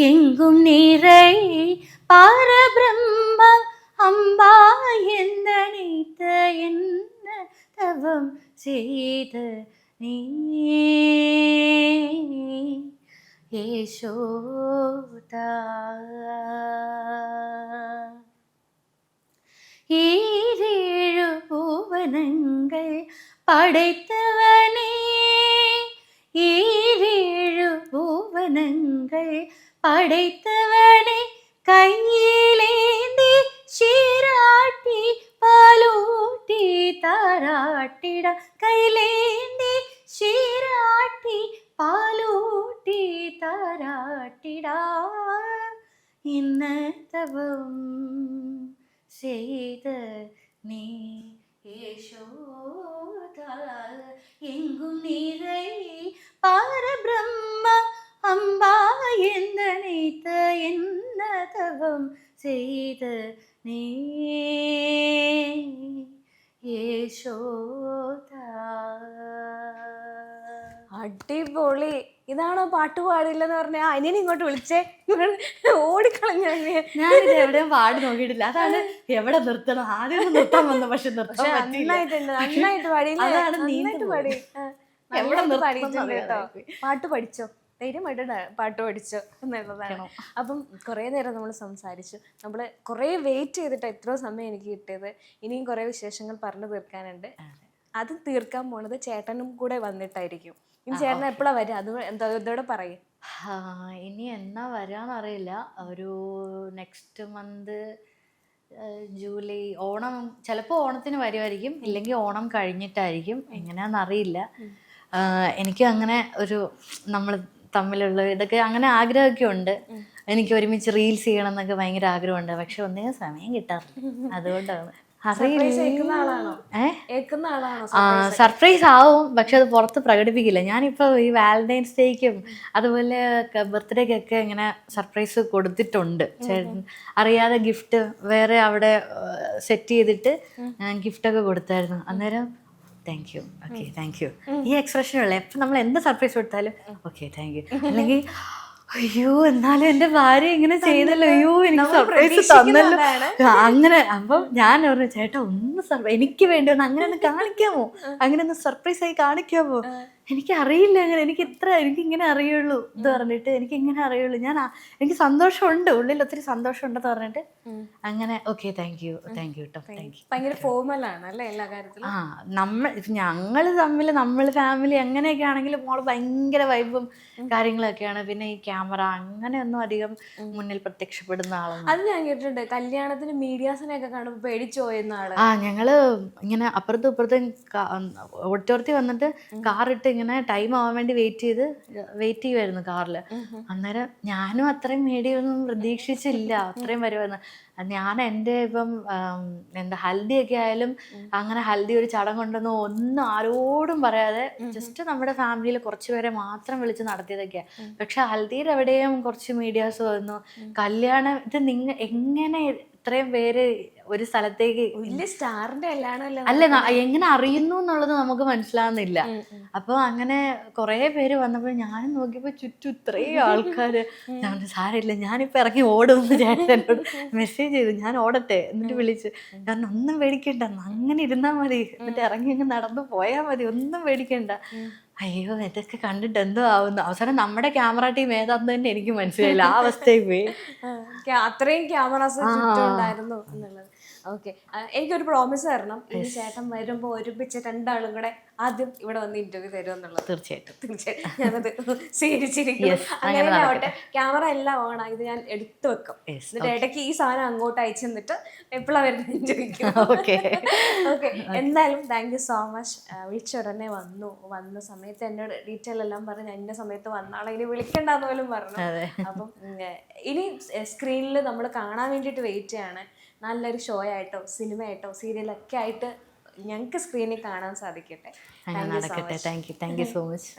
எங்கும் நிறை பரபிரம்ம அம்பா என்னனைத்த என்ன தவம் செய்த நீ யசோதா. ஈரேழு பூவனங்கள் படைத்தவனே, ஈரேழு பூவனங்கள் படைத்தவனே, கையிலேந்தி சீராட்டி பாலூட்டி தாராட்டிட, கையிலேந்தி சீராட்டி பாலூட்டி தாராட்டிடா, என்ன தவம் செய்த நீ யசோதா, எங்கும் நிறை பரபிரம்ம அம்பா என்னனைத்த என்ன தவம் செய்த நீ യശോദാ. അടിപൊളി. ഇതാണോ പാട്ട് പാടില്ലെന്ന് പറഞ്ഞ അനിയൻ ഇങ്ങോട്ട് വിളിച്ചേ, ഓടിക്കളഞ്ഞ. ഞാനിത് എവിടെയും പാടി നോക്കിയിട്ടില്ല. അതാണ് എവിടെ നിർത്തണം, ആദ്യം നിർത്താൻ വന്നു, പക്ഷെ നിർത്താൻ പറ്റിയില്ല. നന്നായിട്ട് പാടി. അതാണ് നീണ്ടു പാടി. എവിടെ പാടിയിട്ടുണ്ട് കേട്ടോ. പാട്ട് പഠിച്ചോ, ധൈര്യമായിട്ട് പാട്ട് പഠിച്ചോ എന്നുള്ളതാണ്. അപ്പം കുറേ നേരം നമ്മൾ സംസാരിച്ചു. നമ്മൾ കുറേ വെയിറ്റ് ചെയ്തിട്ട് എത്രയോ സമയം എനിക്ക് കിട്ടിയത്. ഇനിയും കുറേ വിശേഷങ്ങൾ പറഞ്ഞു തീർക്കാനുണ്ട്. അത് തീർക്കാൻ പോണത് ചേട്ടനും കൂടെ വന്നിട്ടായിരിക്കും. ഇനി ചേട്ടൻ എപ്പോഴാണ് വരിക? അത് ഇതോടെ പറയും. ഇനി എന്നാ വരാന്നറിയില്ല. ഒരു നെക്സ്റ്റ് മന്ത് ജൂലൈ, ഓണം, ചിലപ്പോൾ ഓണത്തിന് വരുമായിരിക്കും, ഇല്ലെങ്കിൽ ഓണം കഴിഞ്ഞിട്ടായിരിക്കും. എങ്ങനെയാണെന്നറിയില്ല. എനിക്ക് അങ്ങനെ ഒരു നമ്മൾ തമ്മിലുള്ള ഇതൊക്കെ അങ്ങനെ ആഗ്രഹമൊക്കെ ഉണ്ട്. എനിക്ക് ഒരുമിച്ച് റീൽസ് ചെയ്യണം എന്നൊക്കെ ഭയങ്കര ആഗ്രഹമുണ്ട്. പക്ഷെ ഒന്നിനും സമയം കിട്ടാറില്ല. അതുകൊണ്ടാണ്. സർപ്രൈസ് ആവും, പക്ഷെ അത് പുറത്ത് പ്രകടിപ്പിക്കില്ല. ഞാനിപ്പോ ഈ വാലന്റൈൻസ് ഡേക്കും അതുപോലെ ബർത്ത്ഡേക്കൊക്കെ ഇങ്ങനെ സർപ്രൈസ് കൊടുത്തിട്ടുണ്ട്. ചേട്ടൻ അറിയാതെ ഗിഫ്റ്റ് വേറെ അവിടെ സെറ്റ് ചെയ്തിട്ട് ഗിഫ്റ്റൊക്കെ കൊടുത്തായിരുന്നു. അന്നേരം thank you, okay thank you, ഈ എക്സ്പ്രഷനുള്ള എപ്പം നമ്മൾ എന്ത് സർപ്രൈസ് കൊടുത്താലും ഓക്കെ താങ്ക് യു. അല്ലെങ്കിൽ അയ്യോ എന്നാലും എൻ്റെ ഭാര്യ ഇങ്ങനെ ചെയ്തല്ലോ, അയ്യോ എനിക്ക് സർപ്രൈസ് തന്നല്ലോ അങ്ങനെ. അപ്പം ഞാൻ പറഞ്ഞു ചേട്ടാ ഒന്ന് എനിക്ക് വേണ്ടി ഒന്ന് അങ്ങനെ ഒന്ന് കാണിക്കാമോ, അങ്ങനെ ഒന്ന് സർപ്രൈസ് ആയി കാണിക്കാമോ? എനിക്ക് അറിയില്ല അങ്ങനെ, എനിക്ക് ഇങ്ങനെ അറിയുള്ളൂ എന്ന് പറഞ്ഞിട്ട്, എനിക്ക് ഇങ്ങനെ അറിയുള്ളൂ. എനിക്ക് സന്തോഷമുണ്ട്, ഉള്ളിൽ ഒത്തിരി സന്തോഷമുണ്ടെന്ന് പറഞ്ഞിട്ട് അങ്ങനെ ഓക്കെ താങ്ക് യു കേട്ടോ, താങ്ക് യു. ഭയങ്കര ഫോർമലാണ് അല്ലേ എല്ലാ കാര്യത്തിലും. ഞങ്ങൾ തമ്മിൽ നമ്മൾ ഫാമിലി അങ്ങനെയൊക്കെ ആണെങ്കിലും മോള് ഭയങ്കര വൈബും കാര്യങ്ങളൊക്കെയാണ്. പിന്നെ ഈ ക്യാമറ അങ്ങനെയൊന്നും അധികം മുന്നിൽ പ്രത്യക്ഷപ്പെടുന്ന ആളൊന്നും. അത് ഞാൻ കേട്ടിട്ടുണ്ട്, കല്യാണത്തിന് മീഡിയാസിനെയൊക്കെ കാണുമ്പോൾ പേടിച്ചു പോയെന്ന ആള്. ഞങ്ങള് ഇങ്ങനെ അപ്പുറത്തും ഇപ്പുറത്തും ഓഡിറ്റോറിയത്തിൽ വന്നിട്ട് കാറിട്ട് ഇങ്ങനെ ടൈം ആവാൻ വേണ്ടി വെയിറ്റ് ചെയ്യുമായിരുന്നു കാറിൽ. അന്നേരം ഞാനും അത്രയും മീഡിയൊന്നും പ്രതീക്ഷിച്ചില്ല അത്രയും വരുമെന്ന്. ഞാൻ എൻ്റെ ഇപ്പം എന്താ ഹൽദിയൊക്കെ ആയാലും അങ്ങനെ ഹൽദി ഒരു ചടങ്ങുണ്ടെന്നോ ഒന്നും ആരോടും പറയാതെ ജസ്റ്റ് നമ്മുടെ ഫാമിലിയിൽ കുറച്ച് പേരെ മാത്രം വിളിച്ച് നടത്തിയതൊക്കെയാണ്. പക്ഷെ ഹൽദിയുടെ എവിടെയും കുറച്ച് മീഡിയാസ് വന്നു. കല്യാണം ഇത് എങ്ങനെ ഇത്രയും പേര് ഒരു സ്ഥലത്തേക്ക് വലിയ സ്റ്റാറിന്റെ എല്ലാണല്ലോ. അല്ല എങ്ങനെ അറിയുന്നു എന്നുള്ളത് നമുക്ക് മനസ്സിലാവുന്നില്ല. അപ്പൊ അങ്ങനെ കുറെ പേര് വന്നപ്പോൾ ഞാനും നോക്കിയപ്പോ ചുറ്റും ഇത്രയും ആൾക്കാര്. ഞാൻ സാരമില്ല, ഞാനിപ്പോ ഇറങ്ങി ഓടുമെന്ന് ചേട്ടൻ എന്നോട് മെസ്സേജ് ചെയ്തു. ഞാൻ ഓടട്ടെ എന്നിട്ട് വിളിച്ചു. കാരണം ഒന്നും പേടിക്കണ്ട, അങ്ങനെ ഇരുന്നാ മതി, എന്നിട്ട് ഇറങ്ങി അങ്ങ് നടന്നു പോയാൽ മതി, ഒന്നും പേടിക്കണ്ട. അയ്യോ ഇതൊക്കെ കണ്ടിട്ട് എന്തോ ആവുന്നു. അവസാനം നമ്മുടെ ക്യാമറ ടീം ഏതാന്ന് തന്നെ എനിക്ക് മനസ്സിലായില്ല, ആ അവസ്ഥയിൽ പോയി. അത്രയും ക്യാമറാസ് ചുറ്റുണ്ടായിരുന്നു എന്നുള്ളത്. ഓക്കെ, എനിക്കൊരു പ്രോമിസ് തരണം, ഈ ചേട്ടൻ വരുമ്പോ ഒരുമിച്ച് രണ്ടാളും കൂടെ ആദ്യം ഇവിടെ വന്ന് ഇന്റർവ്യൂ തരും എന്നുള്ളത്. തീർച്ചയായിട്ടും ഞാനത് സ്വീകരിച്ചിരിക്കും. അങ്ങനെ ആവട്ടെ. ക്യാമറ എല്ലാം ഓൺ ഇത് ഞാൻ എടുത്തു വെക്കും. എന്നിട്ട് ഇടയ്ക്ക് ഈ സാധനം അങ്ങോട്ട് അയച്ചു തന്നിട്ട് എപ്പോഴാണ് വരുന്നത് ചോദിക്കും. ഓക്കെ, എന്തായാലും താങ്ക് യു സോ മച്ച്. വിളിച്ച ഉടനെ വന്ന സമയത്ത് എന്നോട് ഡീറ്റെയിൽ എല്ലാം പറഞ്ഞ് ഇന്ന സമയത്ത് വന്നാളെ ഇനി വിളിക്കണ്ടെന്ന് പോലും പറഞ്ഞു. അപ്പം ഇനി സ്ക്രീനിൽ നമ്മൾ കാണാൻ വേണ്ടിയിട്ട് വെയിറ്റ് ചെയ്യാണ്. നല്ലൊരു ഷോ ആയിട്ടോ സിനിമയായിട്ടോ സീരിയലൊക്കെ ആയിട്ട് ഞങ്ങൾക്ക് സ്ക്രീനിൽ കാണാൻ സാധിക്കട്ടെ. നടക്കട്ടെ. Thank you so much.